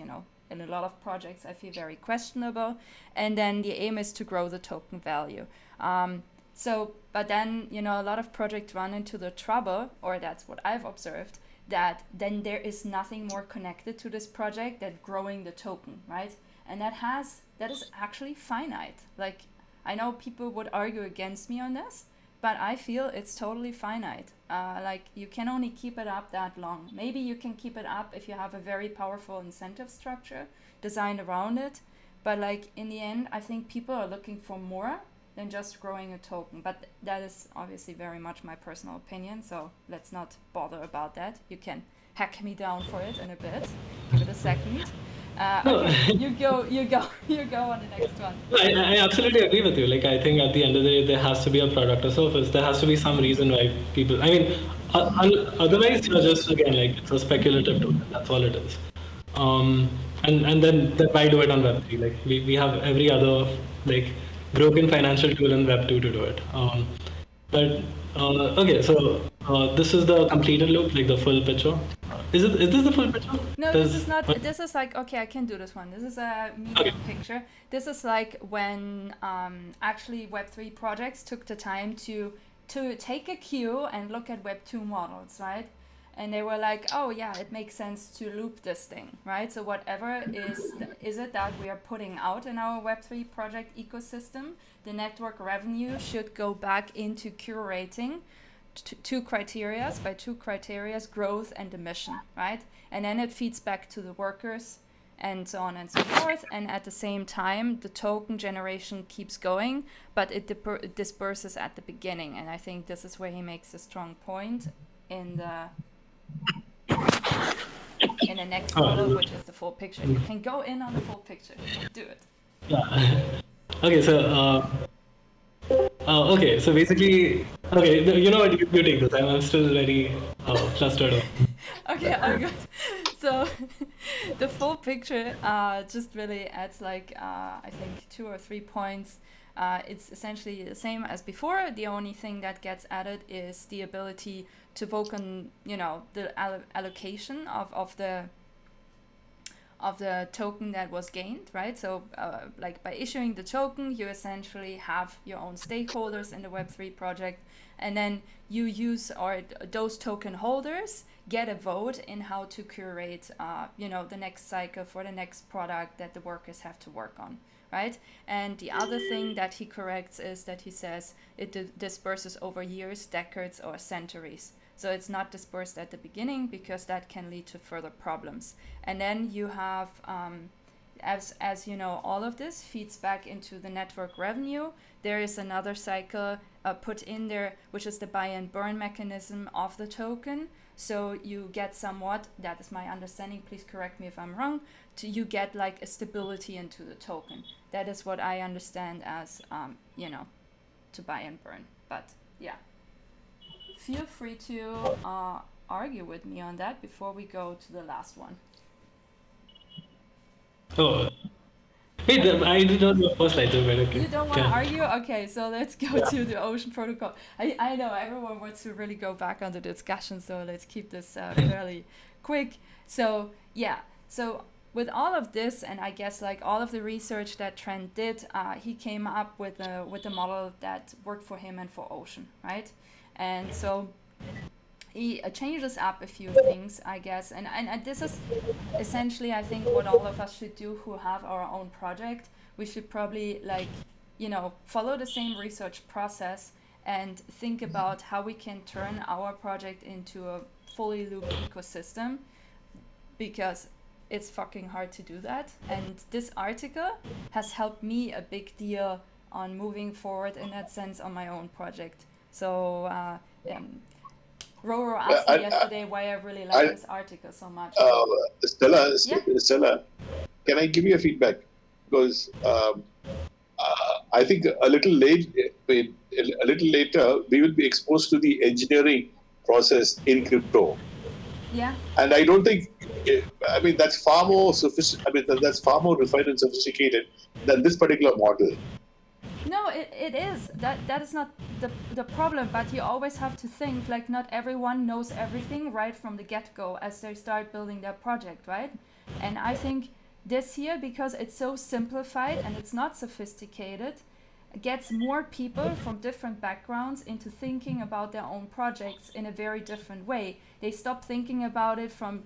in a lot of projects I feel very questionable. And then the aim is to grow the token value. So, but then, you know, a lot of projects run into the trouble, or that's what I've observed, that then there is nothing more connected to this project than growing the token, right? And that is actually finite. Like, I know people would argue against me on this, but I feel it's totally finite. Like, you can only keep it up that long. Maybe you can keep it up if you have a very powerful incentive structure designed around it. But like, in the end, I think people are looking for more than just growing a token. But that is obviously very much my personal opinion, so let's not bother about that. You can hack me down for it in a bit. Give it a second. Okay, you go on the next one. I absolutely agree with you. Like, I think at the end of the day, there has to be a product or service. There has to be some reason why people. I mean, otherwise you're just, again, like, it's a speculative tool. That's all it is. And then why do it on Web3? Like, we have every other, like, broken financial tool in Web2 to do it. But okay, so this is the completed loop, like the full picture. Is this the full picture? No, this is not. This is like, okay, I can do this one. This is a medium picture. This is like when actually Web3 projects took the time to take a cue and look at Web2 models, right? And they were like, oh yeah, it makes sense to loop this thing, right? So whatever is it that we are putting out in our Web3 project ecosystem, the network revenue should go back into curating two criteria, growth and emission, right? And then it feeds back to the workers and so on and so forth. And at the same time, the token generation keeps going, but it disperses at the beginning. And I think this is where he makes a strong point in the next model, which is the full picture. You can go in on the full picture. Do it. Yeah. Okay, so okay, so basically, okay, you know what? You take this. I'm still very flustered. Okay, all good. So the full picture just really adds like I think 2 or 3 points. It's essentially the same as before. The only thing that gets added is the ability to token, you know, the allocation of the token that was gained, right? So like by issuing the token, you essentially have your own stakeholders in the Web3 project, and then you use, or those token holders get a vote in how to curate, you know, the next cycle for the next product that the workers have to work on. Right? And the other thing that he corrects is that he says it disperses over years, decades, or centuries. So it's not dispersed at the beginning, because that can lead to further problems. And then you have, as you know, all of this feeds back into the network revenue. There is another cycle put in there, which is the buy and burn mechanism of the token. So you get somewhat, that is my understanding, please correct me if I'm wrong, you get like a stability into the token. That is what I understand as, you know, to buy and burn. But yeah, feel free to argue with me on that before we go to the last one. Oh, wait, I did not know first slide, but okay. You don't want to argue? Okay, so let's go to the Ocean Protocol. I know everyone wants to really go back on the discussion, so let's keep this fairly quick. So yeah, so with all of this, and I guess like all of the research that Trent did, he came up with a model that worked for him and for Ocean, right? And so he changes up a few things, I guess, and this is essentially, I think, what all of us should do who have our own project. We should probably, like, you know, follow the same research process and think about how we can turn our project into a fully looped ecosystem, because it's fucking hard to do that. And this article has helped me a big deal on moving forward in that sense on my own project. So Roro asked me yesterday why I really like this article so much. Stella, can I give you a feedback? Because I think a little later we will be exposed to the engineering process in crypto. Yeah. And I don't think, I mean, that's far more sophisticated. I mean, that's far more refined and sophisticated than this particular model. No, it is. That is not the problem, but you always have to think, like, not everyone knows everything right from the get-go as they start building their project, right? And I think this here, because it's so simplified and it's not sophisticated, gets more people from different backgrounds into thinking about their own projects in a very different way. They stop thinking about it from,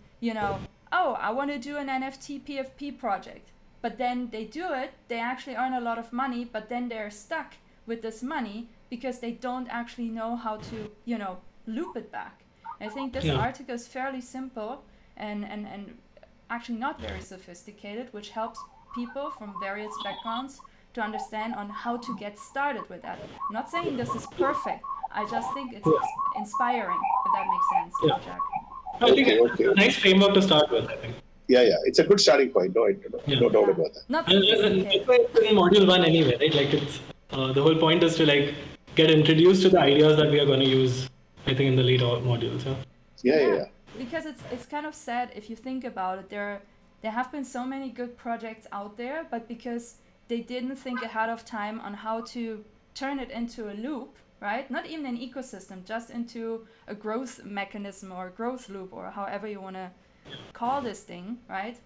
oh, I want to do an NFT PFP project. But then they do it, they actually earn a lot of money, but then they're stuck with this money because they don't actually know how to, loop it back. I think this article is fairly simple and actually not very sophisticated, which helps people from various backgrounds to understand on how to get started with that. I'm not saying this is perfect. I just think it's inspiring, if that makes sense, Jack. I think it's a nice framework to start with, I think. Yeah, it's a good starting point. No doubt about that. Not and it's in module 1 anyway, right? Like it's the whole point is to like get introduced to the ideas that we are going to use, I think, in the later modules. Yeah. Because it's kind of sad if you think about it. There have been so many good projects out there, but because they didn't think ahead of time on how to turn it into a loop, right? Not even an ecosystem, just into a growth mechanism or a growth loop or however you want to call this thing, right?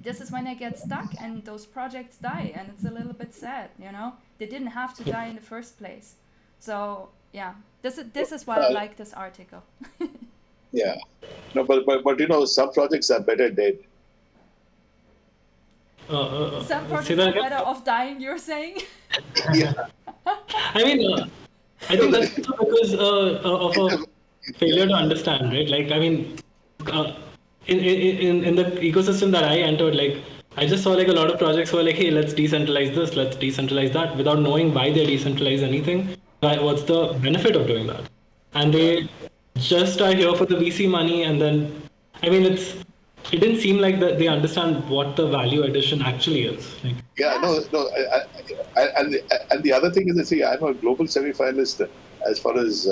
This is when they get stuck and those projects die, and it's a little bit sad, They didn't have to die in the first place. So yeah, this is why I like this article. Yeah, no, but some projects are better dead. Some projects are better off dying, you're saying? Yeah. I mean, I think that's because of a failure to understand, right? Like, I mean, in the ecosystem that I entered, like, I just saw like a lot of projects were like, hey, let's decentralize this, let's decentralize that, without knowing why they decentralize anything. What's the benefit of doing that? And they just are here for the VC money, and then, I mean, it didn't seem like that they understand what the value addition actually is. Like, and the other thing is, see, I'm a global semi-finalist as far as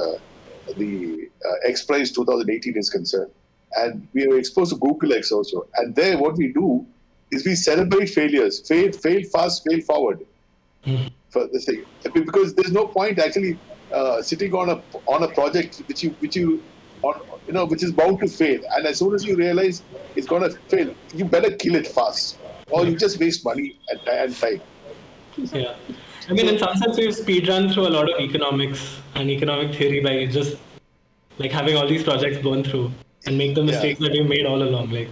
the X Prize 2018 is concerned, and we were exposed to Google X also. And there, what we do is we celebrate failures, fail fast, fail forward. For this thing, because there's no point actually sitting on a project which is bound to fail, and as soon as you realize it's going to fail, you better kill it fast, or you just waste money and time. Yeah, I mean, in some sense, we've speedrun through a lot of economics and economic theory by just like having all these projects burn through and make the mistakes that we made all along. Like,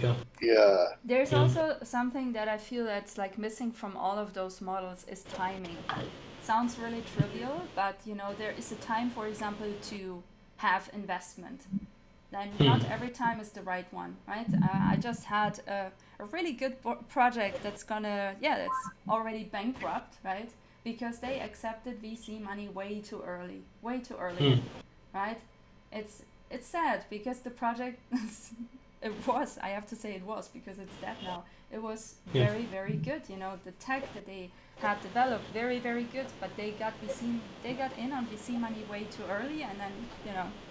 There's also something that I feel that's like missing from all of those models is timing. It sounds really trivial, but there is a time, for example, to have investment. Then not every time is the right one, right? I just had a really good project that's already bankrupt, right? Because they accepted VC money way too early, right? It's sad because the project I have to say it was, because it's dead now. It was very, very good. The tech that they had developed, very, very good, but they got in on VC money way too early, and then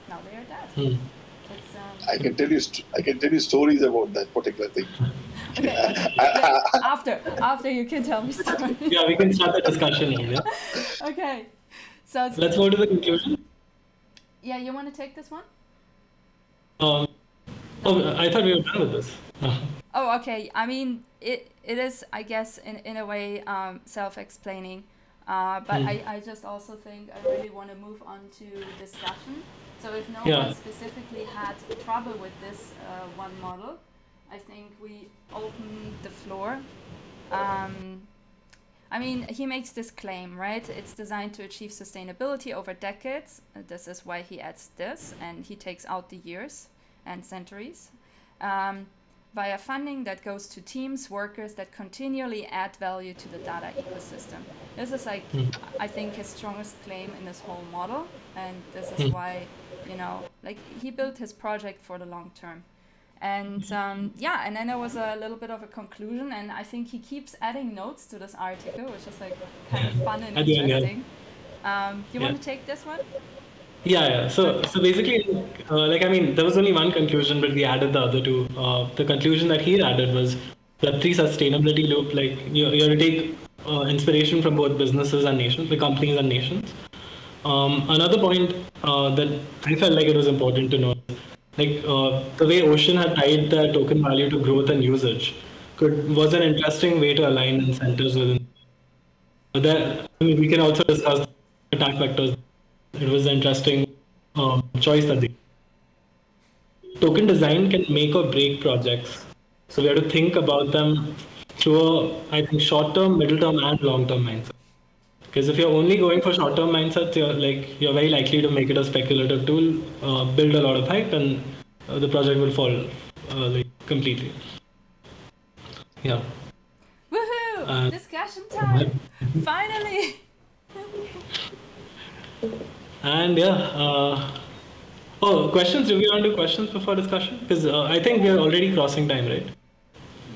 now they are dead. I can tell you stories about that particular thing. Okay. After you can tell me stories. Yeah, we can start the discussion now. Yeah? Okay. So let's go to the conclusion. Yeah, you want to take this one? I thought we were done with this. Oh, okay. I mean, it is, I guess, in a way, self-explaining. But I just also think I really want to move on to discussion. So if no one specifically had trouble with this one model, I think we open the floor. I mean, he makes this claim, right? It's designed to achieve sustainability over decades. This is why he adds this, and he takes out the years and centuries. Via funding that goes to teams, workers that continually add value to the data ecosystem. This is like, I think, his strongest claim in this whole model, and this is why, like, he built his project for the long term. And and then there was a little bit of a conclusion, and I think he keeps adding notes to this article, which is like kind of fun and interesting. You want to take this one? Yeah. So basically, there was only one conclusion, but we added the other two. The conclusion that he added was Web3 sustainability loop. Like, you have to take inspiration from both businesses and nations, the companies and nations. Another point that I felt like it was important to know, like the way Ocean had tied the token value to growth and usage was an interesting way to align incentives within. we can also discuss attack vectors. It was an interesting choice that they. Token design can make or break projects. So we have to think about them through I think, short-term, middle-term, and long-term mindset. Because if you're only going for short-term mindsets, you're very likely to make it a speculative tool, build a lot of hype, and the project will fall completely. Yeah. Woohoo! Discussion time! Finally! And questions? Do we want to do questions before discussion? Because I think we are already crossing time, right?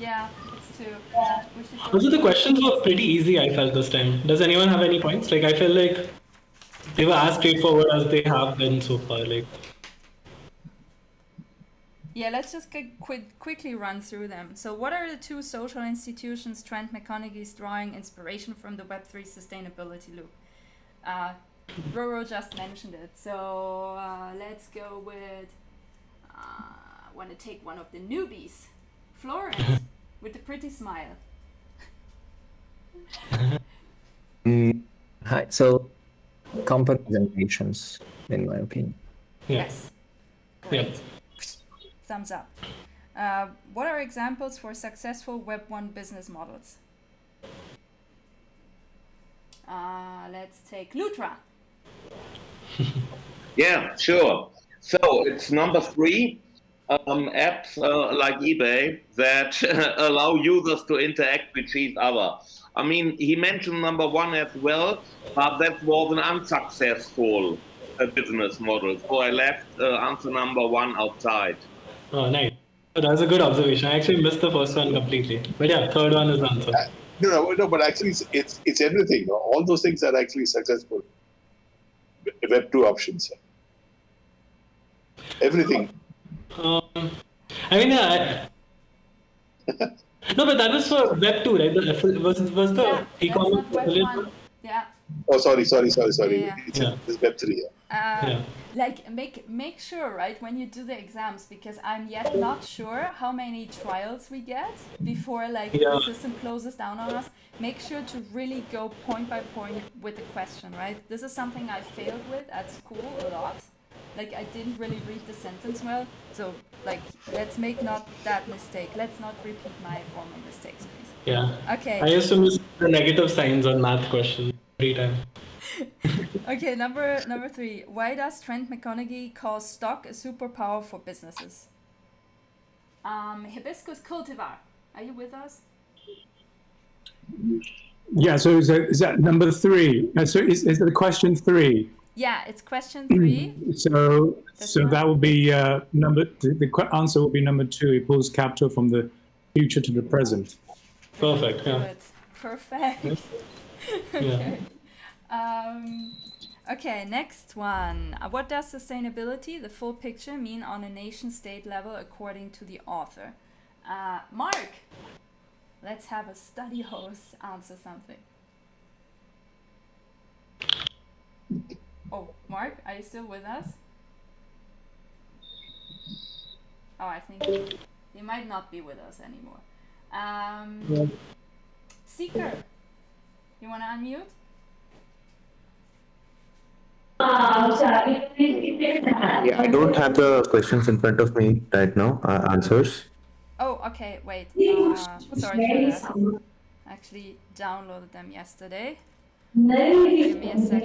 Yeah, it's 2. Yeah, we should go. Also, the questions were pretty easy, I felt this time. Does anyone have any points? I feel like they were as straightforward as they have been so far. Yeah, let's just quickly run through them. So what are the 2 social institutions Trent McConaughey is drawing inspiration from the Web3 sustainability loop? Roro just mentioned it. So let's go with, I want to take one of the newbies, Florence, with the pretty smile. Hi. So, companies and nations, in my opinion. Yes. Great. Yep. Thumbs up. What are examples for successful Web 1 business models? Let's take Lutra. Yeah, sure. So it's number 3, apps like eBay that allow users to interact with each other. I mean, he mentioned number 1 as well, but that was an unsuccessful business model. So I left answer number 1 outside. Oh, nice. That was a good observation. I actually missed the first one completely. But yeah, third one is the answer. No, but actually it's everything. All those things are actually successful. Web 2 options. Everything. No, but that was for Web 2, right? Was the e-commerce affiliate? Yeah. Oh, sorry. Yeah. It's Web 3. Make sure, right, when you do the exams, because I'm yet not sure how many trials we get before the system closes down on us. Make sure to really go point by point with the question, right? This is something I failed with at school a lot. I didn't really read the sentence well. So let's make not that mistake. Let's not repeat my former mistakes, please. Yeah. Okay. I used to miss the negative signs on math questions every time. Okay, number 3. Why does Trent McConaughey call stock a superpower for businesses? Hibiscus cultivar. Are you with us? Yeah, so is that number 3? So is the question 3? Yeah, it's question 3. So that will be the answer will be number 2. It pulls capital from the future to the present. Perfect. Yeah. Good. Perfect. Okay. Okay, next one. What does sustainability, the full picture, mean on a nation-state level according to the author? Mark, let's have a study host answer something. Oh, Mark, are you still with us? Oh, I think he might not be with us anymore. Seeker, you want to unmute? Yeah, I don't have the questions in front of me right now, answers. Oh, okay, wait. Sorry for that. I actually downloaded them yesterday. Give me a second.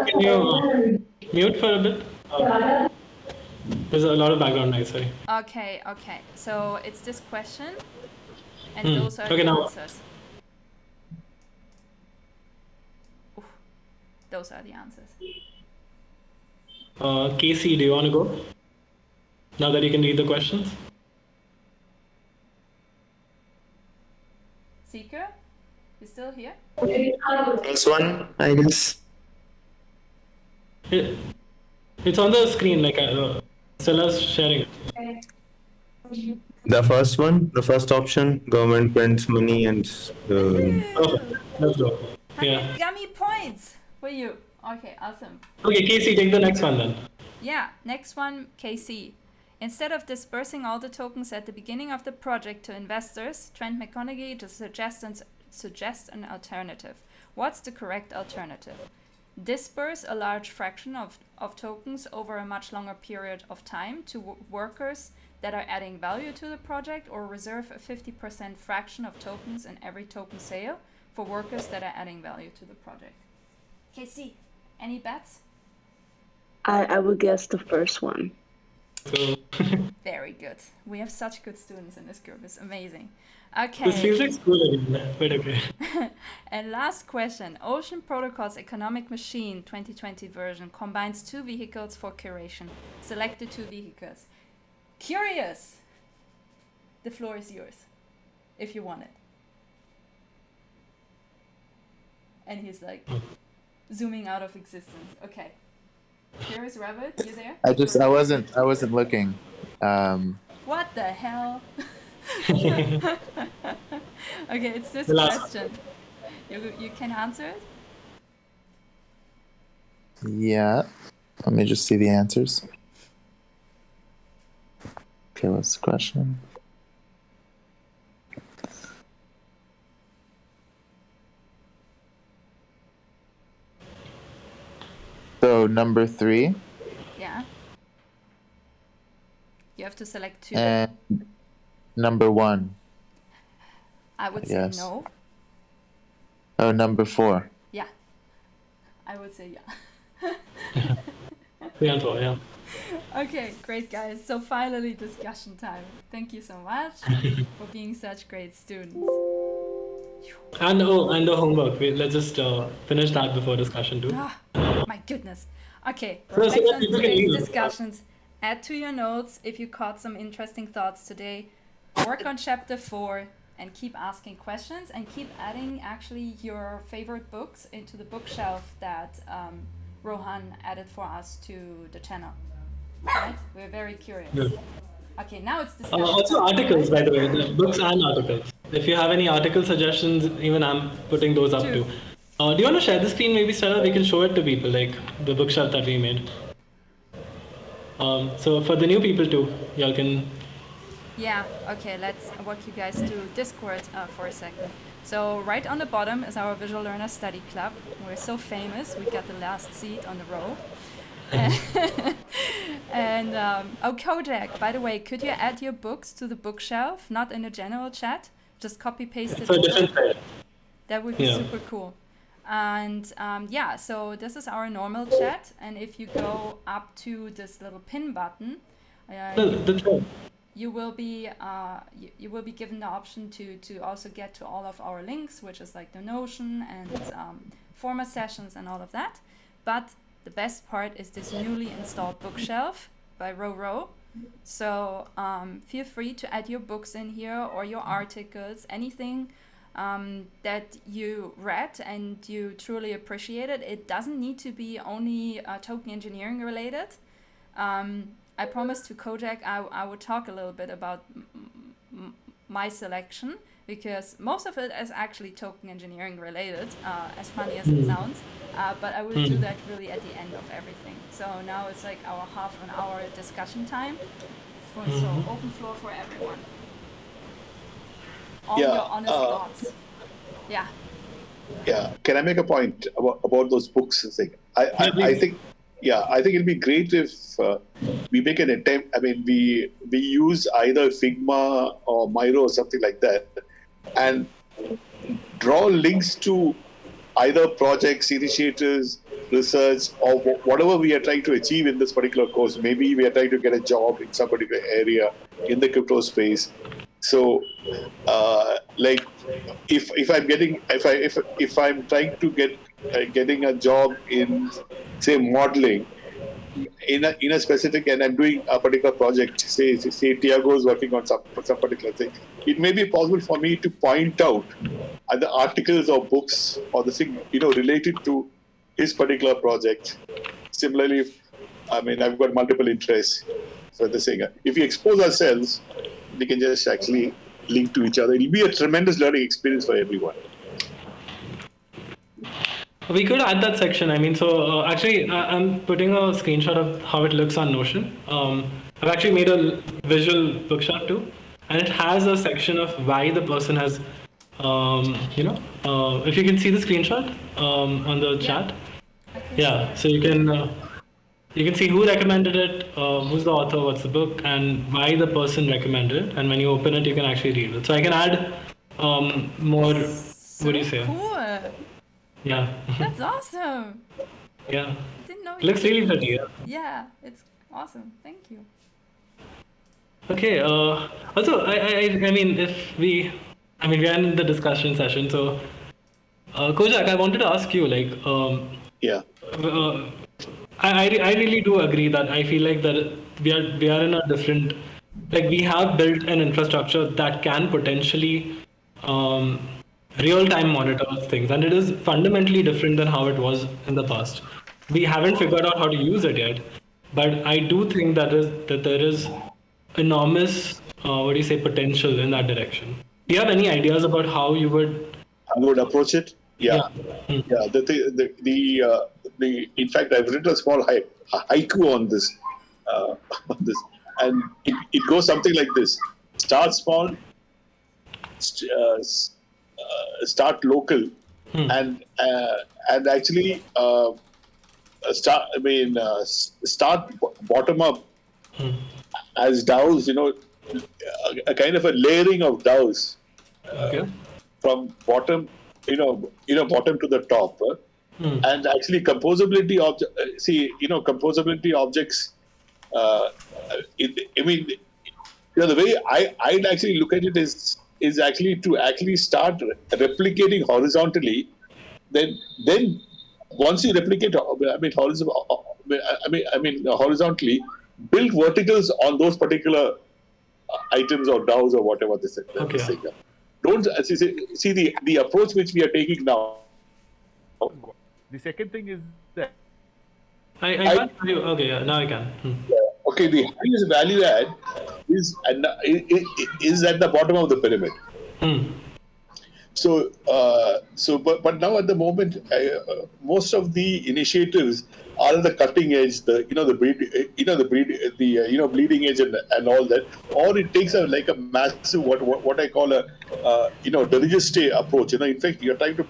Can you mute for a bit? There's a lot of background noise, sorry. Okay. So it's this question, and those are the answers. Oof. Those are the answers. Casey, do you want to go? Now that you can read the questions? Seeker, you still here? This one, I guess. It's on the screen, Stella's sharing it. The first one, the first option, government spends money and... Let's go. Yeah. Yummy points for you. Okay, awesome. Okay, Casey, take the next one then. Yeah, next one, KC. Instead of dispersing all the tokens at the beginning of the project to investors, Trent McConaughey just suggests an alternative. What's the correct alternative? Disperse a large fraction of tokens over a much longer period of time to workers that are adding value to the project, or reserve a 50% fraction of tokens in every token sale for workers that are adding value to the project. Casey, any bets? I would guess the first one. Very good. We have such good students in this group. It's amazing. Okay. This feels like school again, but okay. And last question. Ocean Protocol's Economic Machine 2020 version combines 2 vehicles for curation. Select the 2 vehicles. Curious! The floor is yours, if you want it. And he's like zooming out of existence. Okay. Curious Rabbit, you there? I wasn't looking. What the hell? Okay, it's this question. You can answer it? Yeah. Let me just see the answers. Okay, what's the question? So number 3. Yeah. You have to select 2. And number 1. I would say no. Oh, number 4. Yeah. I would say yeah. 3 and 4, yeah. Okay, great guys. So finally discussion time. Thank you so much for being such great students. And the homework. Let's just finish that before discussion too. My goodness. Okay, So reflect on people can today's use it. discussions. Add to your notes if you caught some interesting thoughts today. Work on chapter 4 and keep asking questions and keep adding actually your favorite books into the bookshelf that Rohan added for us to the channel. Right? We're very curious. Good. Okay, now it's discussion. Also articles, by the way, the books and articles. If you have any article suggestions, even I'm putting those up too. Do you want to share the screen maybe, Stella? We can show it to people, like the bookshelf that we made. So for the new people too, y'all can... Yeah, okay, let's walk you guys through Discord for a second. So right on the bottom is our Visual Learner Study Club. We're so famous, we got the last seat on the row. And oh, Kojak, by the way, could you add your books to the bookshelf, not in the general chat? Just copy paste it. So different side. That would be super cool. And yeah, so this is our normal chat. And if you go up to this little pin button, you will be given the option to also get to all of our links, which is like the Notion and former sessions and all of that. But the best part is this newly installed bookshelf by Ro. So feel free to add your books in here or your articles, anything that you read and you truly appreciated. It doesn't need to be only token engineering related. I promised to Kojak I would talk a little bit about my selection, because most of it is actually token engineering related, as funny as it sounds. But I will do that really at the end of everything. So now it's like our half an hour discussion time. So open floor for everyone. All your honest thoughts. Yeah. Yeah. Can I make a point about those books thing? I think it'll be great if we make an attempt. I mean, we use either Figma or Miro or something like that, and draw links to either projects, initiatives, research, or whatever we are trying to achieve in this particular course. Maybe we are trying to get a job in some particular area in the crypto space. So, like, if I'm trying to getting a job in, say, modeling in a specific, and I'm doing a particular project, say Tiago is working on some particular thing, it may be possible for me to point out other articles or books or the thing, related to his particular project. Similarly, I mean, I've got multiple interests for the thing. If we expose ourselves, we can just actually link to each other. It'll be a tremendous learning experience for everyone. We could add that section. I mean, so actually, I'm putting a screenshot of how it looks on Notion. I've actually made a visual bookshop too, and it has a section of why the person has, if you can see the screenshot on the chat. Yeah, so you can see who recommended it, who's the author, what's the book, and why the person recommended it. And when you open it, you can actually read it. So I can add more. What do you say? Cool. Yeah. That's awesome. Yeah. Didn't know. It looks really pretty. Yeah. Yeah, it's awesome. Thank you. Okay. Also, I mean, we are in the discussion session. So, Kojak, I wanted to ask you, like, Yeah. I really do agree that I feel like that we are in a different, like, we have built an infrastructure that can potentially real-time monitor things, and it is fundamentally different than how it was in the past. We haven't figured out how to use it yet, but I do think that there is enormous potential in that direction. Do you have any ideas about how you would approach it? Yeah. In fact, I've written a small haiku on this, and it goes something like this: start small, start local, and actually start bottom up as DAOs. A kind of a layering of DAOs from bottom. Bottom to the top, and actually composability composability objects. The way I'd actually look at it is actually to start replicating horizontally. Then once you replicate, horizontally, build verticals on those particular items or DAOs or whatever this is. Don't see the approach which we are taking now. The second thing is that I can't hear you. Okay, yeah, now I can. Okay, the highest value add is at the bottom of the pyramid. So, but now at the moment, most of the initiatives are at the cutting edge, bleeding edge and all that, or it takes a massive what I call a religious approach. In fact, you're trying to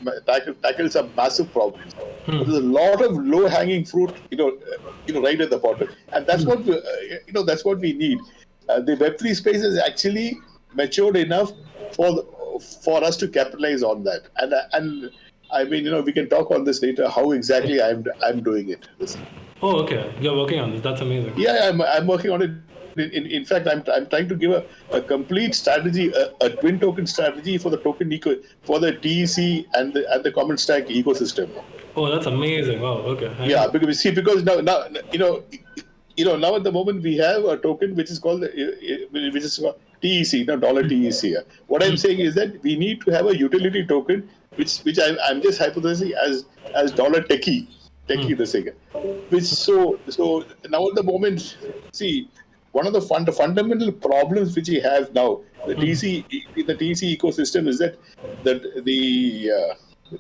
tackle some massive problems. There's a lot of low hanging fruit, right at the bottom, and that's what that's what we need. The Web3 space is actually matured enough for us to capitalize on that, and I mean, we can talk on this later. How exactly I'm doing it. Oh, okay. You're working on this. That's amazing. Yeah, I'm working on it. In fact, I'm trying to give a complete strategy, a twin token strategy for the token for the TEC and the common stack ecosystem. Oh, that's amazing. Wow. Okay. Because now now at the moment we have a token which is called TEC, dollar TEC. What I'm saying is that we need to have a utility token which I'm just hypothesizing as dollar techie this thing. Which so now at the moment, see, one of the fundamental problems which we have now, the TEC ecosystem, is that the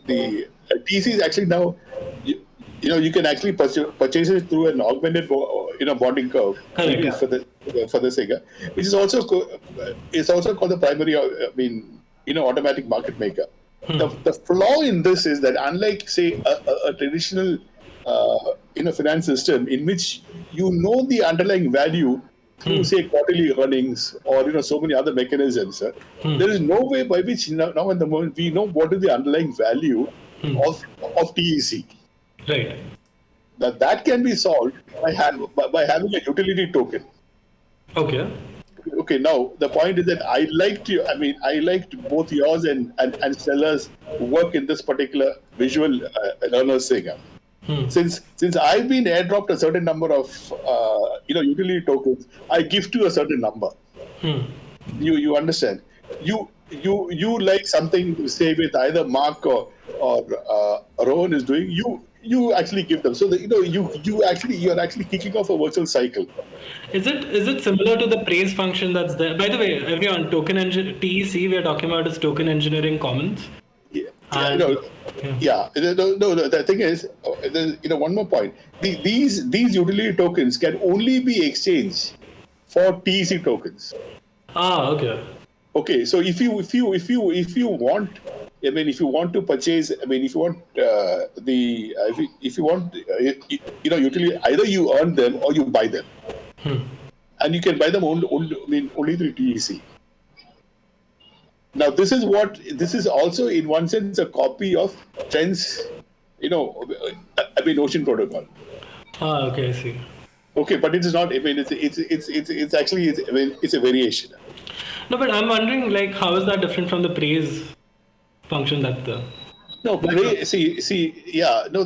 TEC is actually now, you can actually purchase it through an augmented bonding curve for the Sega, which is also called the primary automatic market maker. The flaw in this is that, unlike say a traditional finance system in which the underlying value through say quarterly earnings or so many other mechanisms, there is no way by which now at the moment we know what is the underlying value of TEC. Right. That can be solved by having a utility token. Okay. Okay. Now the point is that I liked both yours and Stella's work in this particular visual learners thing. Since I've been airdropped a certain number of utility tokens, I gift you a certain number. You understand? You like something to say with either Mark or Rowan is doing, you actually give them. So that, you're actually kicking off a virtual cycle. Is it similar to the praise function that's there? By the way, everyone, TEC we are talking about is Token Engineering Commons. No. The thing is, one more point. These utility tokens can only be exchanged for TEC tokens. Okay. Okay, so if you want, I mean, if you want to purchase, I mean, if you want if you want, utility, either you earn them or you buy them, and you can buy them only through TEC. Now, this is also in one sense a copy of Trend's, Ocean Protocol. Okay, I see. Okay, but it is not. I mean, it's actually it's a variation. No, but I'm wondering, like, how is that different from the praise function that the... No, praise. Yeah, no,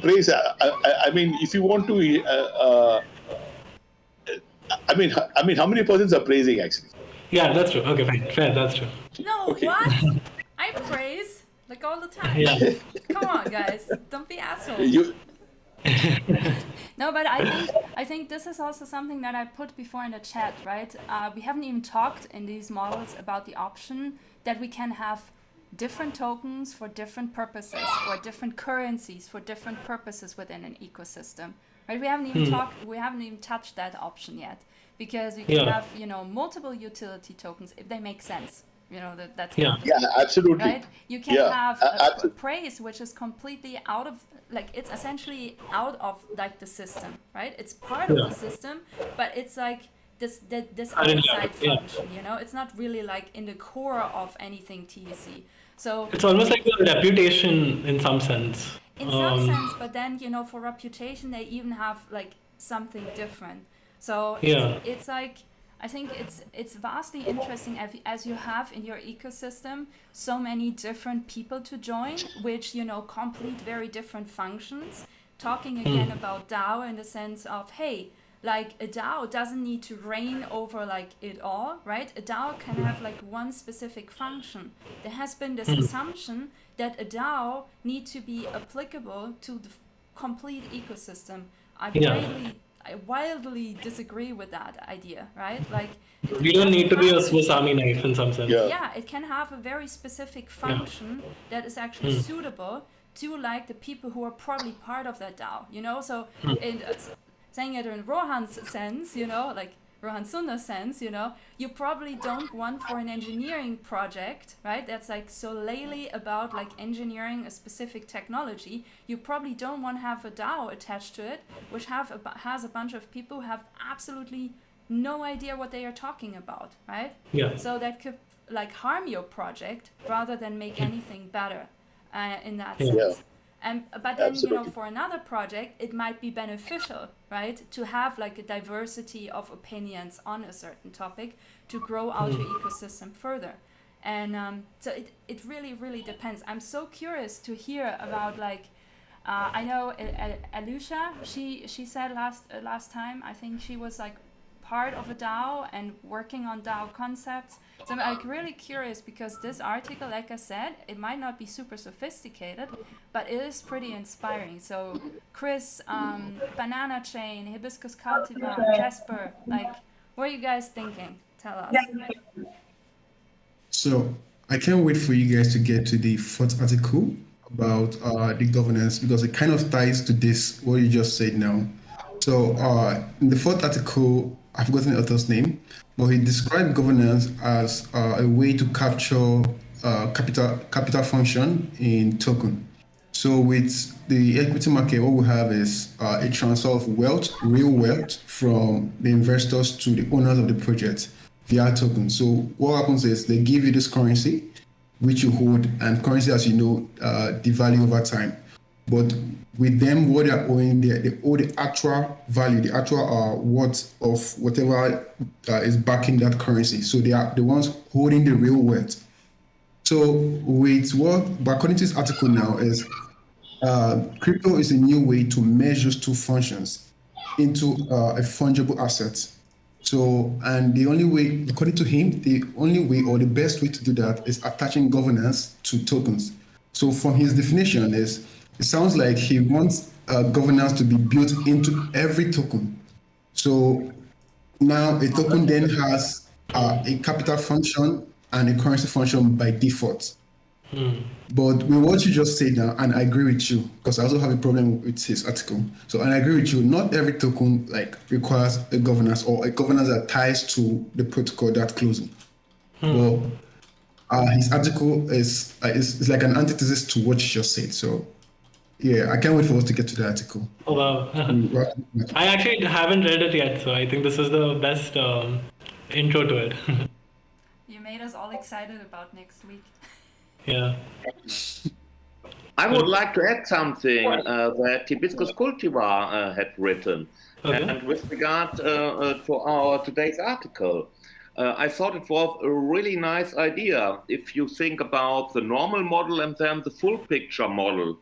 praise. I mean, if you want to, I mean, how many persons are praising actually? Yeah, that's true. Okay, fine, fair. That's true. No, Okay. what? I praise like all the time. Yeah. Come on, guys, don't be assholes. No, but I think this is also something that I put before in the chat, right? We haven't even talked in these models about the option that we can have different tokens for different purposes or different currencies for different purposes within an ecosystem, right? We haven't even touched that option yet, because you can have, multiple utility tokens if they make sense. That's absolutely. Right? You can have a praise which is completely out of, like, it's essentially out of like the system, right? It's part of the system, but it's like this outside function. It's not really like in the core of anything TEC. So it's almost like a reputation in some sense. In some sense, but then for reputation they even have like something different. So it's like, I think it's vastly interesting as you have in your ecosystem so many different people to join, which complete very different functions. Talking again about DAO in the sense of, hey, like a DAO doesn't need to reign over like it all, right? A DAO can have like one specific function. There has been this assumption that a DAO needs to be applicable to the complete ecosystem. I wildly disagree with that idea, right? Like, we don't need to be a Swiss Army knife in some sense. Yeah, it can have a very specific function that is actually suitable to like the people who are probably part of that DAO, So in saying it in Rohan's sense, like Rohan Sunder's sense, you probably don't want for an engineering project, right? That's like solely about like engineering a specific technology. You probably don't want to have a DAO attached to it, which has a bunch of people who have absolutely no idea what they are talking about, right? Yeah. So that could like harm your project rather than make anything better in that sense. Yeah. But then, for another project, it might be beneficial, right, to have like a diversity of opinions on a certain topic to grow out your ecosystem further. And so it really, really depends. I'm so curious to hear about like, I know Alusha, she said last time, I think she was like part of a DAO and working on DAO concepts. So I'm like really curious, because this article, like I said, it might not be super sophisticated, but it is pretty inspiring. So Chris, Banana Chain, Hibiscus Cultivar, Jasper, like, what are you guys thinking? Tell us. So I can't wait for you guys to get to the fourth article about the governance, because it kind of ties to this, what you just said now. So in the fourth article, I've forgotten the author's name, but he described governance as a way to capture capital function in token. So with the equity market, what we have is a transfer of wealth, real wealth, from the investors to the owners of the project via token. So what happens is they give you this currency, which you hold, and currency, as you know, devalue over time. But with them, what they're owing, they owe the actual value, the actual worth of whatever is backing that currency. So they are the ones holding the real wealth. So with what, but according to this article now, is crypto is a new way to merge those two functions into a fungible asset. So, and the only way, according to him, the only way or the best way to do that is attaching governance to tokens. So from his definition is, it sounds like he wants governance to be built into every token. So now a token then has a capital function and a currency function by default. But with what you just said now, and I agree with you, because I also have a problem with his article. So, and I agree with you, not every token like requires a governance or a governance that ties to the protocol that closing. Well, his article is like an antithesis to what you just said. So, yeah, I can't wait for us to get to the article. Oh wow! I actually haven't read it yet, so I think this is the best intro to it. You made us all excited about next week. Yeah. I would like to add something that Hibiscus Cultivar had written. Okay. And with regard to our today's article, I thought it was a really nice idea if you think about the normal model and then the full picture model.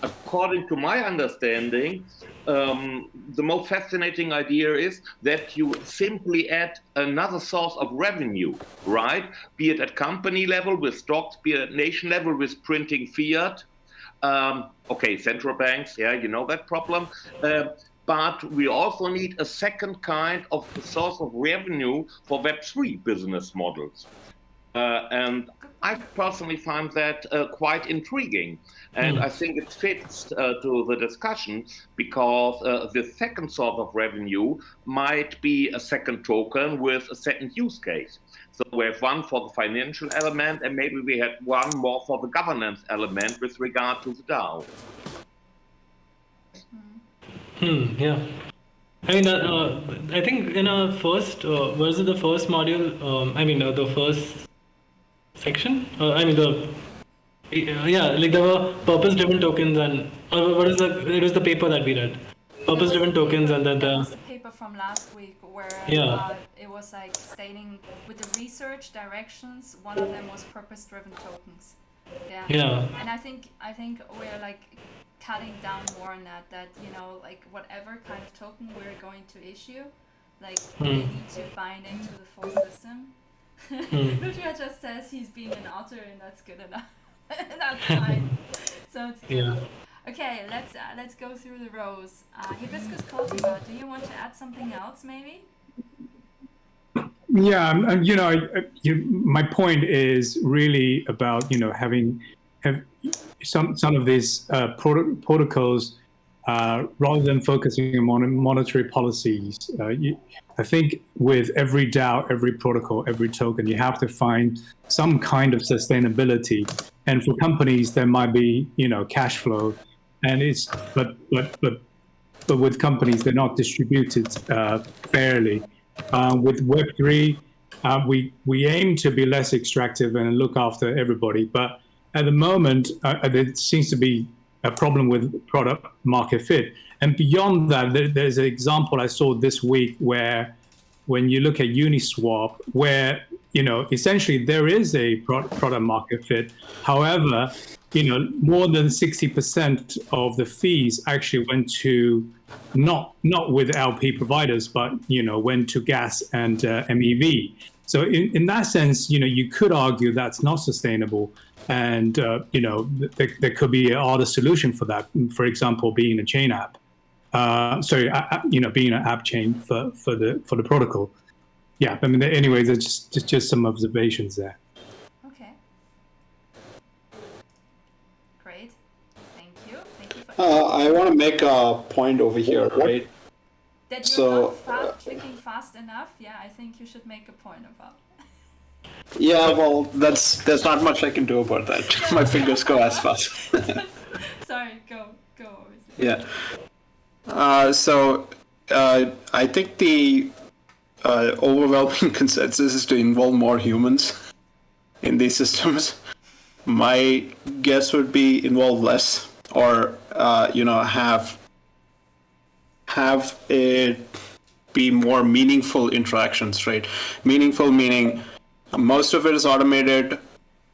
According to my understanding, the most fascinating idea is that you simply add another source of revenue, right? Be it at company level with stocks, be it at nation level with printing fiat. Okay, central banks, yeah, you know that problem. But we also need a second kind of source of revenue for Web3 business models. And I personally find that quite intriguing. And I think it fits to the discussion because the second source of revenue might be a second token with a second use case. So we have one for the financial element, and maybe we had one more for the governance element with regard to the DAO. Yeah. I mean, I think in our first, was it the first module? The first section? Like there were purpose-driven tokens and it was the paper that we read. Purpose-driven tokens and then It was a paper from last week where it was like stating with the research directions, one of them was purpose-driven tokens. Yeah. And I think we're like cutting down more on that like whatever kind of token we're going to issue, like we need to bind into the full system. Lucia just says he's being an author and that's good enough. That's fine. So it's good. Yeah. Okay, let's go through the rows. Hibiscus Cultivar, do you want to add something else maybe? Yeah, my point is really about have some of these protocols rather than focusing on monetary policies. I think with every DAO, every protocol, every token, you have to find some kind of sustainability. And for companies, there might be cash flow, and but with companies, they're not distributed fairly. With Web3, we aim to be less extractive and look after everybody. But at the moment, there seems to be a problem with product market fit. And beyond that, there's an example I saw this week where when you look at Uniswap, where essentially there is a product market fit. However, more than 60% of the fees actually went to not with LP providers, but went to gas and MEV. So in that sense, you could argue that's not sustainable, and there could be a other solution for that. For example, being a chain app, being an app chain for the protocol. Yeah, I mean, anyway, there's just some observations there. Okay. Great. Thank you. I want to make a point over here, right? That you're not clicking fast enough. Yeah, I think you should make a point about. Yeah, well, there's not much I can do about that. My fingers go as fast. Sorry, go. Yeah. I think the overwhelming consensus is to involve more humans in these systems. My guess would be involve less, or have it be more meaningful interactions, right? Meaningful meaning most of it is automated.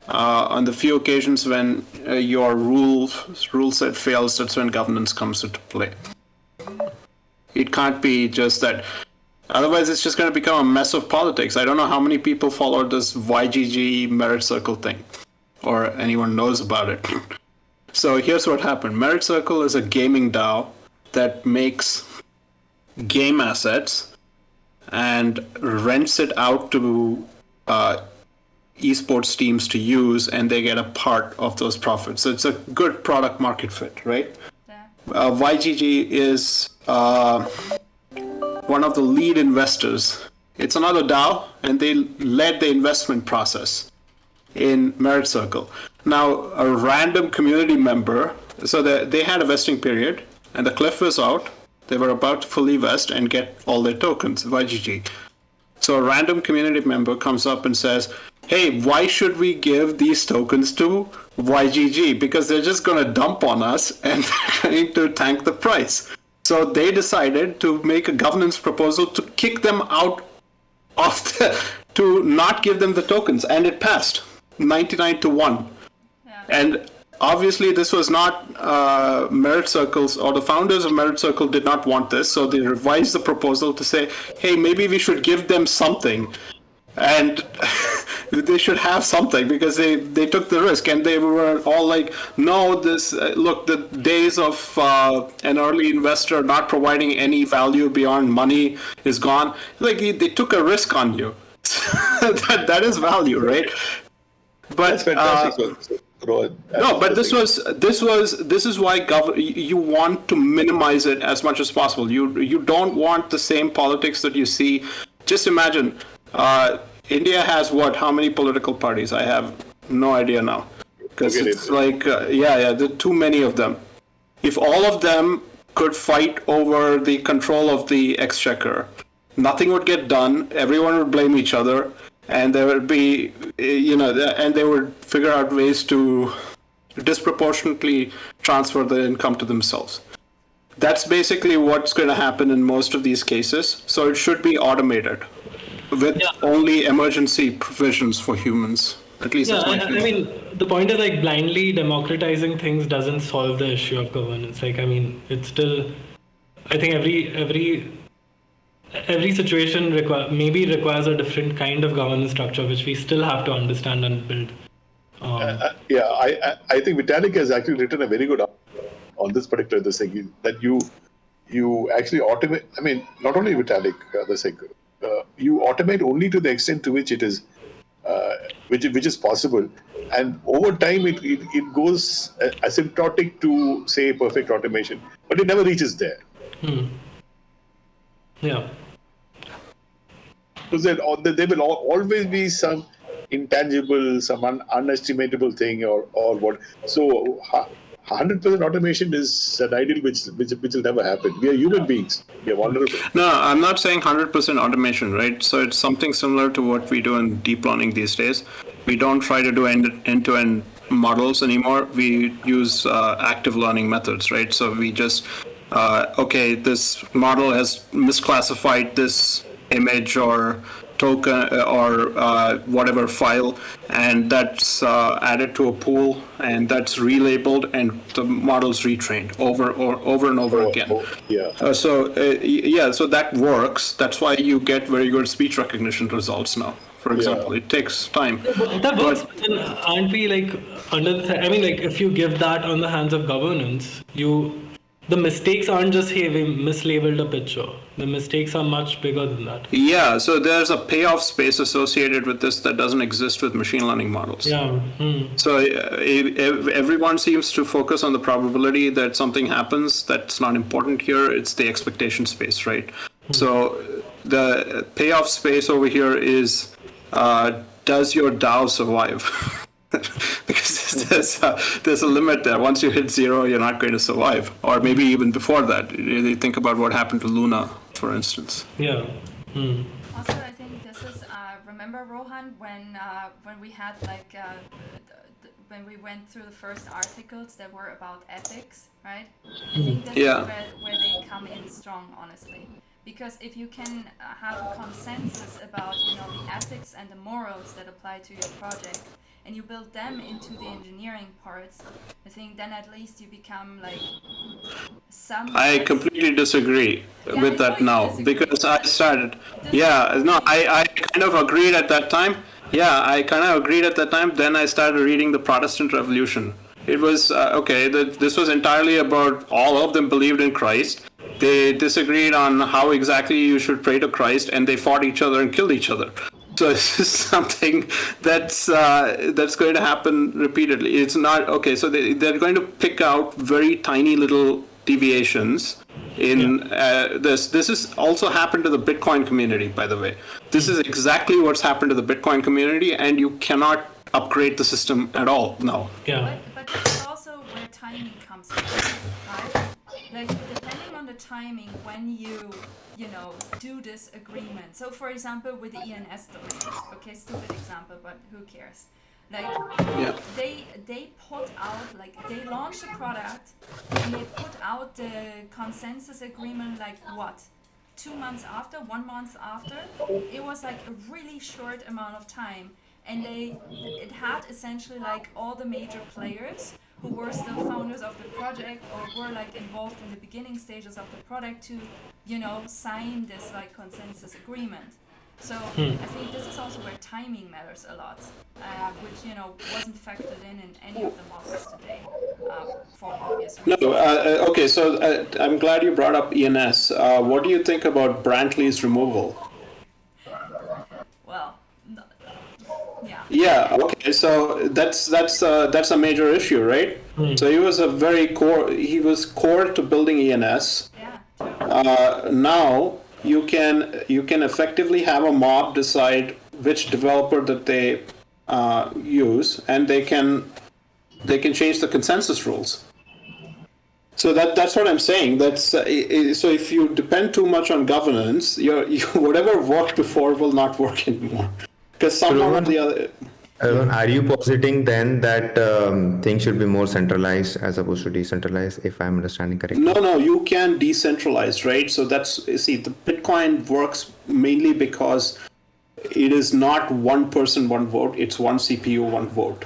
On the few occasions when your rule set fails, that's when governance comes into play. It can't be just that. Otherwise, it's just going to become a mess of politics. I don't know how many people follow this YGG Merit Circle thing, or anyone knows about it. So here's what happened. Merit Circle is a gaming DAO that makes game assets and rents it out to esports teams to use, and they get a part of those profits. So it's a good product market fit, right? YGG is one of the lead investors. It's another DAO, and they led the investment process in Merit Circle. Now, a random community member, so they had a vesting period, and the cliff was out. They were about to fully vest and get all their tokens, YGG. So a random community member comes up and says, hey, why should we give these tokens to YGG? Because they're just going to dump on us and they're going to tank the price. So they decided to make a governance proposal to kick them out of to not give them the tokens. And it passed 99-1. Yeah. And obviously, this was not Merit Circles, or the founders of Merit Circle did not want this, so they revised the proposal to say, hey, maybe we should give them something. And they should have something, because they took the risk, and they were all like, no, this look, the days of an early investor not providing any value beyond money is gone. Like, they took a risk on you. that is value, right? But that's fantastic. No, but this is why you want to minimize it as much as possible. You don't want the same politics that you see. Just imagine, India has how many political parties? I have no idea now, because it's like there are too many of them. If all of them could fight over the control of the exchequer, nothing would get done. Everyone would blame each other. And there would be, and they would figure out ways to disproportionately transfer the income to themselves. That's basically what's going to happen in most of these cases. So it should be automated with only emergency provisions for humans. At least that's my opinion. I mean, the point is, like, blindly democratizing things doesn't solve the issue of governance. Like, I mean, it's still, I think every situation requires a different kind of governance structure, which we still have to understand and build. I think Vitalik has actually written a very good article on this particular thing, that you actually automate. I mean, not only Vitalik, you automate only to the extent to which it is, which is possible, and over time it goes asymptotic to, say, perfect automation, but it never reaches there. Yeah. Because there will always be some intangible, some unestimatable thing or what. So 100% automation is an ideal which will never happen. We are human beings. We are vulnerable. No, I'm not saying 100% automation, right? So it's something similar to what we do in deep learning these days. We don't try to do end-to-end models anymore. We use active learning methods, right? So we just this model has misclassified this image or token or whatever file, and that's added to a pool, and that's relabeled, and the model's retrained over and over again. So that works. That's why you get very good speech recognition results now. For example, it takes time. That works, but then aren't we like if you give that on the hands of governance, the mistakes aren't just, hey, we mislabeled a picture. The mistakes are much bigger than that. Yeah, so there's a payoff space associated with this that doesn't exist with machine learning models. Yeah. So everyone seems to focus on the probability that something happens. That's not important here. It's the expectation space, right? So the payoff space over here is, does your DAO survive? Because there's a limit there. Once you hit 0, you're not going to survive. Or maybe even before that. You think about what happened to Luna, for instance. Yeah. Also, I think this is, remember, Rohan, when we had when we went through the first articles that were about ethics, right? I think this is where they come in strong, honestly. Because if you can have a consensus about, the ethics and the morals that apply to your project, and you build them into the engineering parts, I think then at least you become like some... I completely disagree with that now, because I started... I kind of agreed at that time. Then I started reading the Protestant Revolution. It was, this was entirely about all of them believed in Christ. They disagreed on how exactly you should pray to Christ, and they fought each other and killed each other. So this is something that's going to happen repeatedly. It's not okay. So they're going to pick out very tiny little deviations in this. This has also happened to the Bitcoin community, by the way. This is exactly what's happened to the Bitcoin community, and you cannot upgrade the system at all now. Yeah. But that's also where timing comes in, right? Like, depending on the timing when you know, do this agreement. So, for example, with the ENS domains, okay, stupid example, but who cares? Like, they put out, like, they launched a product and they put out the consensus agreement, like, what? 2 months after, 1 month after? It was like a really short amount of time. And it had essentially like all the major players who were still founders of the project or were like involved in the beginning stages of the product to, you know, sign this like consensus agreement. So I think this is also where timing matters a lot, which, you know, wasn't factored in any of the models today, for obvious reasons. No, okay, so I'm glad you brought up ENS. What do you think about Brantley's removal? Well, yeah. Yeah. Okay. So that's a major issue, right? So he was He was core to building ENS. Yeah. Now you can effectively have a mob decide which developer that they use, and they can change the consensus rules. So that's what I'm saying. That's so if you depend too much on governance, whatever worked before will not work anymore. Because somehow or the other. Are you positing then that things should be more centralized as opposed to decentralized, if I'm understanding correctly? No, you can decentralize, right? So the Bitcoin works mainly because it is not one person, one vote. It's one CPU, one vote.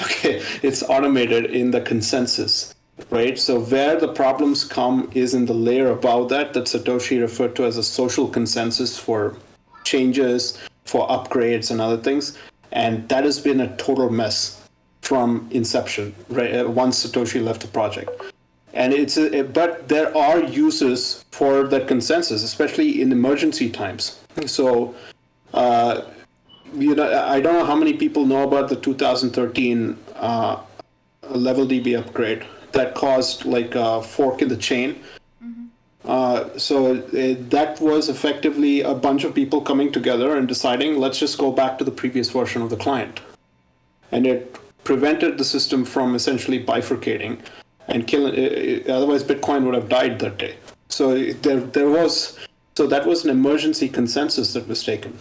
Okay, it's automated in the consensus, right? So where the problems come is in the layer above that Satoshi referred to as a social consensus for changes, for upgrades and other things. And that has been a total mess from inception, right? Once Satoshi left the project. And but there are uses for that consensus, especially in emergency times. So, you know, I don't know how many people know about the 2013 level DB upgrade that caused like a fork in the chain. That was effectively a bunch of people coming together and deciding, let's just go back to the previous version of the client. And it prevented the system from essentially bifurcating and killing. Otherwise, Bitcoin would have died that day. So that was an emergency consensus that was taken.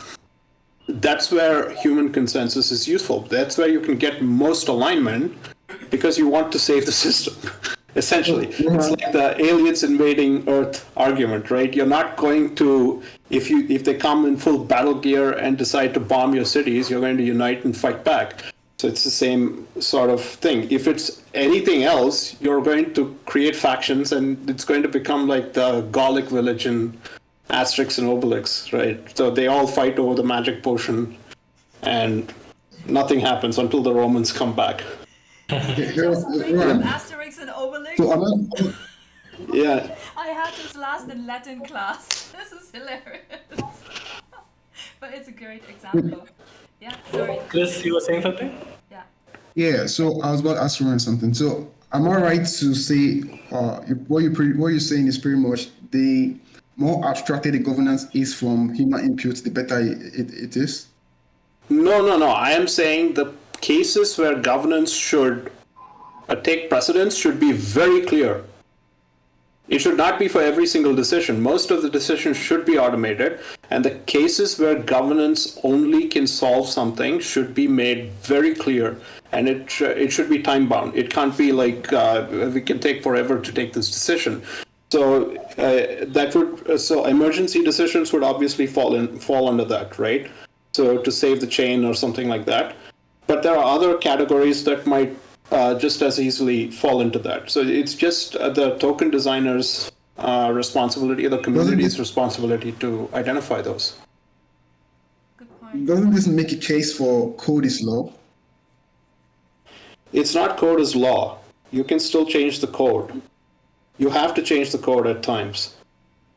That's where human consensus is useful. That's where you can get most alignment because you want to save the system. Essentially, it's like the aliens invading Earth argument, right? You're not going to, if they come in full battle gear and decide to bomb your cities, you're going to unite and fight back. So it's the same sort of thing. If it's anything else, you're going to create factions, and it's going to become like the Gallic village in Asterix and Obelix, right? So they all fight over the magic potion, and nothing happens until the Romans come back. Just bring up Asterix and Obelix. Yeah. I had this last in Latin class. This is hilarious. But it's a great example. Yeah, sorry. Chris, you were saying something? Yeah. Yeah, so I was about to ask Rowan something. So am I right to say what you're saying is pretty much the more abstracted the governance is from human input, the better it is? No. I am saying the cases where governance should take precedence should be very clear. It should not be for every single decision. Most of the decisions should be automated, and the cases where governance only can solve something should be made very clear, and it should be time bound. It can't be like we can take forever to take this decision. So so emergency decisions would obviously fall under that, right? So to save the chain or something like that. But there are other categories that might just as easily fall into that. So it's just the token designer's responsibility, or the community's responsibility to identify those. Good point. Doesn't this make a case for code is law? It's not code is law. You can still change the code. You have to change the code at times.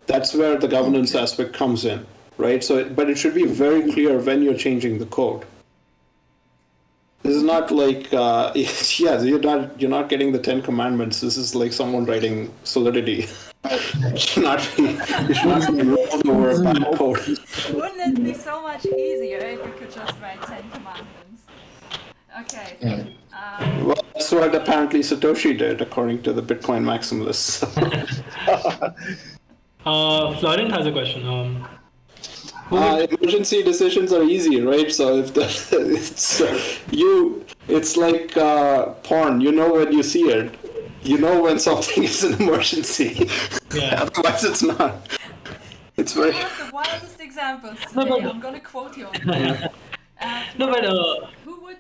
That's where the governance aspect comes in. right? So, but it should be very clear when you're changing the code. This is not like, yeah, you're not getting the 10 Commandments. This is like someone writing Solidity. You should not be rolled over a bad code. Wouldn't it be so much easier if we could just write 10 commandments? Okay. Well, that's what apparently Satoshi did, according to the Bitcoin maximalists. Florent has a question. Emergency decisions are easy, right? So if it's like porn. You know when you see it. You know when something is an emergency. Yeah. Otherwise, it's not. It's very. One of the wildest examples today. I'm going to quote you on that. Who would?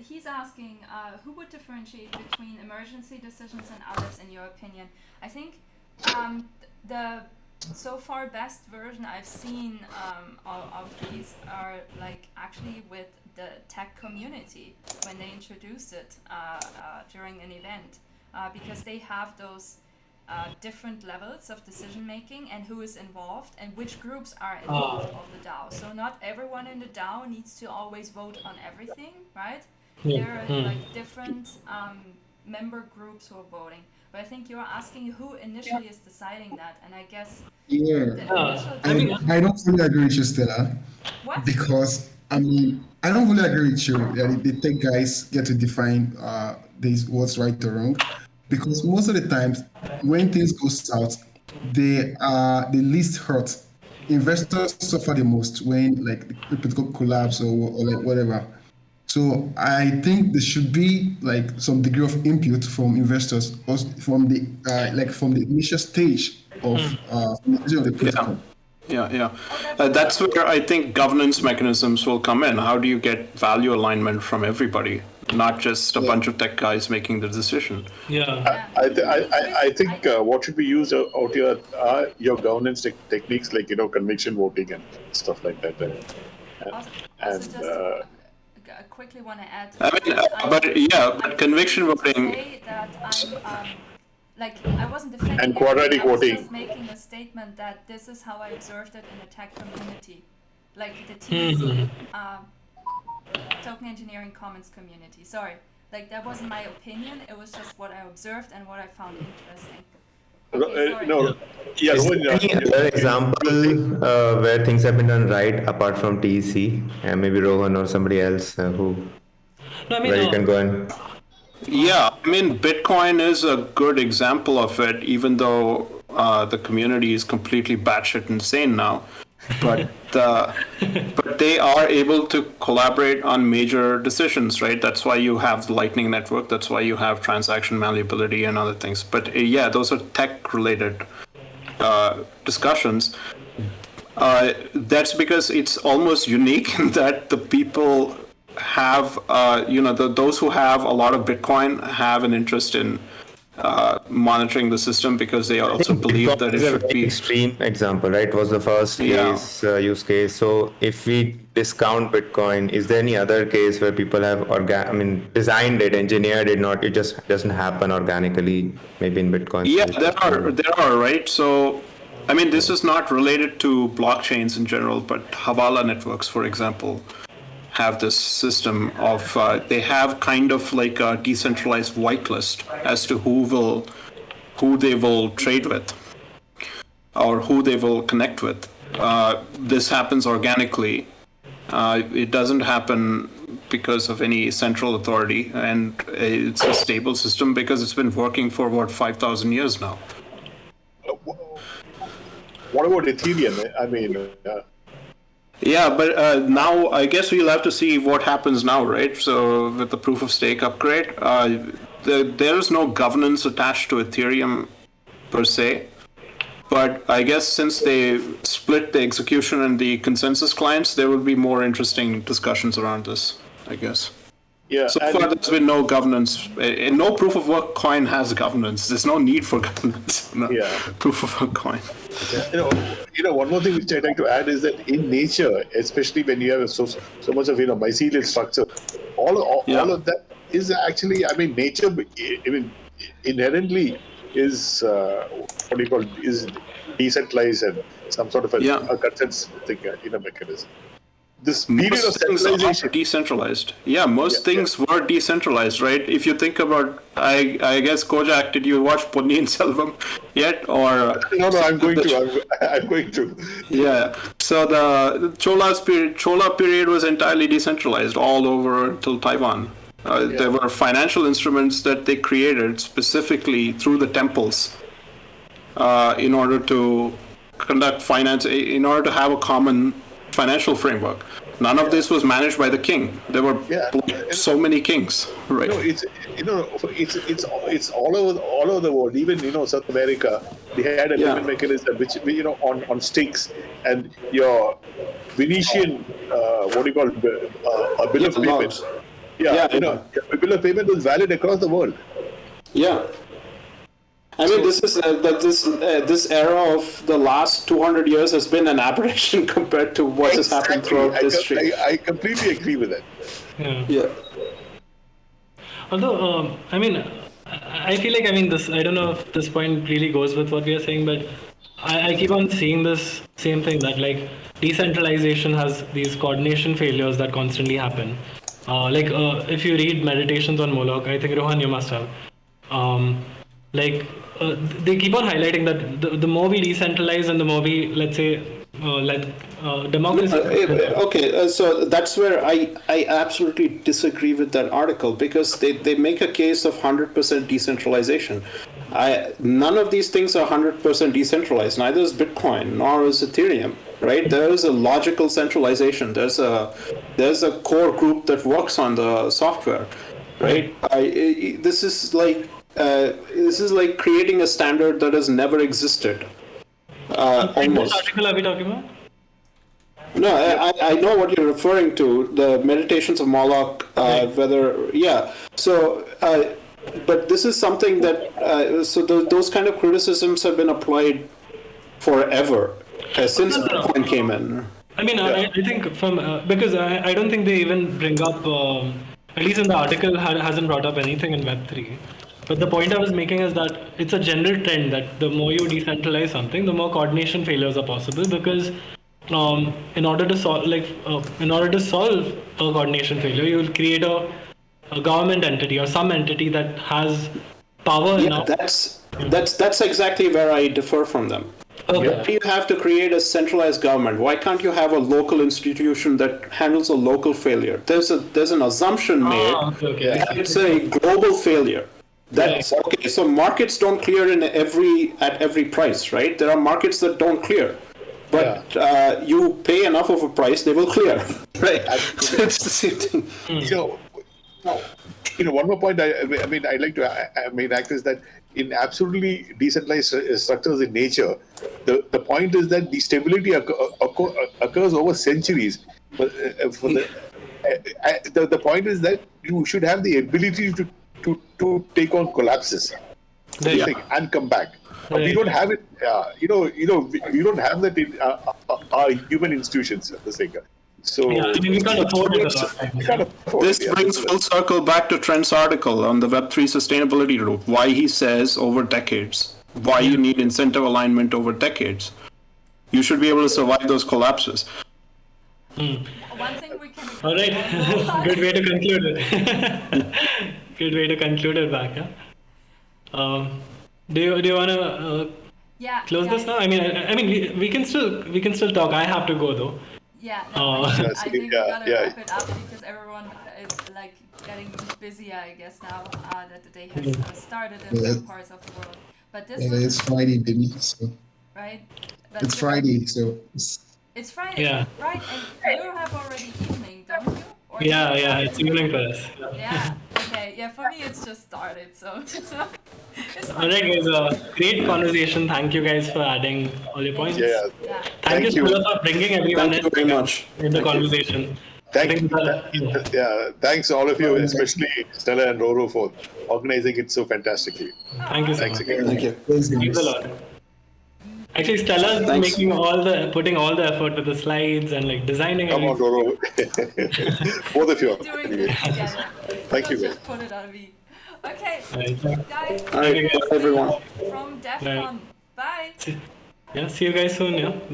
He's asking, who would differentiate between emergency decisions and others, in your opinion? I think the so far best version I've seen of these are like actually with the tech community when they introduced it during an event, because they have those different levels of decision making and who is involved and which groups are involved of the DAO. So not everyone in the DAO needs to always vote on everything, right? There are like different member groups who are voting. But I think you're asking who initially is deciding that, and I guess I don't fully agree with you, Stella. What? Because I don't fully agree with you that the tech guys get to define what's right or wrong. Because most of the times when things go south, they are the least hurt. Investors suffer the most when like the political collapse or like whatever. So I think there should be like some degree of input from investors or from the initial stage of the protocol. Yeah. That's where I think governance mechanisms will come in. How do you get value alignment from everybody, not just a bunch of tech guys making the decision? Yeah. I think what should be used out here are your governance techniques like conviction voting and stuff like that. I quickly want to add. But conviction voting. Say that I wasn't defending and quadratic I was voting. just making a statement that this is how I observed it in the tech community, like the TC, Token Engineering Commons community. Sorry, like that wasn't my opinion. It was just what I observed and what I found interesting. Is there any other example where things have been done right apart from TEC, and maybe Rohan or somebody else where you can go and... Yeah, Bitcoin is a good example of it, even though the community is completely batshit insane now. But they are able to collaborate on major decisions, right? That's why you have the Lightning Network. That's why you have transaction malleability and other things. But those are tech-related discussions. That's because it's almost unique in that the people have, those who have a lot of Bitcoin have an interest in monitoring the system because they also believe that it should be extreme example, right? It was the first use case. So if we discount Bitcoin, is there any other case where people have designed it, engineered it, it just doesn't happen organically, maybe in Bitcoin? Yeah, there are, right? So, this is not related to blockchains in general, but Havala networks, for example, have this system of they have kind of like a decentralized whitelist as to who they will trade with or who they will connect with. This happens organically. It doesn't happen because of any central authority, and it's a stable system because it's been working for 5,000 years now. What about Ethereum? Yeah, but now I guess we'll have to see what happens now, right? So with the proof of stake upgrade, there is no governance attached to Ethereum per se. But I guess since they split the execution and the consensus clients, there will be more interesting discussions around this, I guess. Yeah. So far, there's been no governance. No proof of work coin has governance. There's no need for governance. Proof of work coin. Yeah. One more thing which I'd like to add is that in nature, especially when you have so much of mycelial structure, all of that is actually, nature, inherently is is decentralized and some sort of a consensus thing in a mechanism. This period of Most things are centralization. decentralized. Yeah, most things were decentralized, right? If you think about, I guess, Kojak, did you watch Ponniyin Selvam yet? Or No, I'm going to. I'm going to. Yeah. So the Chola period was entirely decentralized all over till Taiwan. There were financial instruments that they created specifically through the temples in order to conduct finance, in order to have a common financial framework. None of this was managed by the king. There were so many kings, right? It's all over the world. Even South America, they had a payment mechanism which on stakes, and your Venetian what do you call a bill of payment. A bill of payment was valid across the world. Yeah. I mean, this is this era of the last 200 years has been an aberration compared to what has happened throughout history. I completely agree with that. Yeah. Although, I mean, I feel like, this, I don't know if this point really goes with what we are saying, but I keep on seeing this same thing, that like decentralization has these coordination failures that constantly happen. If you read Meditations on Moloch, I think Rohan, you must have. They keep on highlighting that the more we decentralize and the more we, let's say, democracy. So that's where I absolutely disagree with that article, because they make a case of 100% decentralization. None of these things are 100% decentralized. Neither is Bitcoin, nor is Ethereum. Right? There is a logical centralization. There's a core group that works on the software. Right? This is like creating a standard that has never existed. Almost. Which article are we talking about? No, I know what you're referring to, the Meditations of Moloch, So, but this is something that, those kind of criticisms have been applied forever, since Bitcoin came in. I mean, I think because I don't think they even bring up, at least in the article, hasn't brought up anything in Web3. But the point I was making is that it's a general trend that the more you decentralize something, the more coordination failures are possible, because in order to solve a coordination failure, you will create a government entity or some entity that has power enough. That's exactly where I differ from them. Okay. You have to create a centralized government. Why can't you have a local institution that handles a local failure? There's an assumption made that it's a global failure. That's okay. So markets don't clear at every price, right? There are markets that don't clear, but you pay enough of a price, they will clear, right? It's the same thing. One more point I'd like to act is that in absolutely decentralized structures in nature, the point is that the stability occurs over centuries. But the point is that you should have the ability to take on collapses and come back. But we don't have it. We don't have that in our human institutions at the same time. So we can't afford it. This brings full circle back to Trent's article on the Web3 sustainability group. Why he says over decades. Why you need incentive alignment over decades. You should be able to survive those collapses. One thing we can. All right. Good way to conclude it. Good way to conclude it back. Do you want to close this now? I mean, we can still talk. I have to go though. Yeah, I think we gotta wrap it up because everyone is like getting busier, I guess, now that the day has started in some parts of the world. But this it's Friday, baby. So. Right. It's Friday, so. It's Friday, right? And you have already evening, don't you? Or it's evening for us. Yeah. Okay. Yeah. For me, it's just started, so. All right, guys. Great conversation. Thank you guys for adding all your points. Thank you for bringing everyone in very much in the conversation. Thanks all of you, especially Stella and Roro, for organizing it so fantastically. Thank you so much. Again. Thank you. Thanks a lot. Actually, Stella's putting all the effort with the slides and like designing. Come on, Roro. Both of you. Doing this together. Thank you. Just put it on me. Okay, guys. All right, everyone. From DEF CON. Bye. See you guys soon.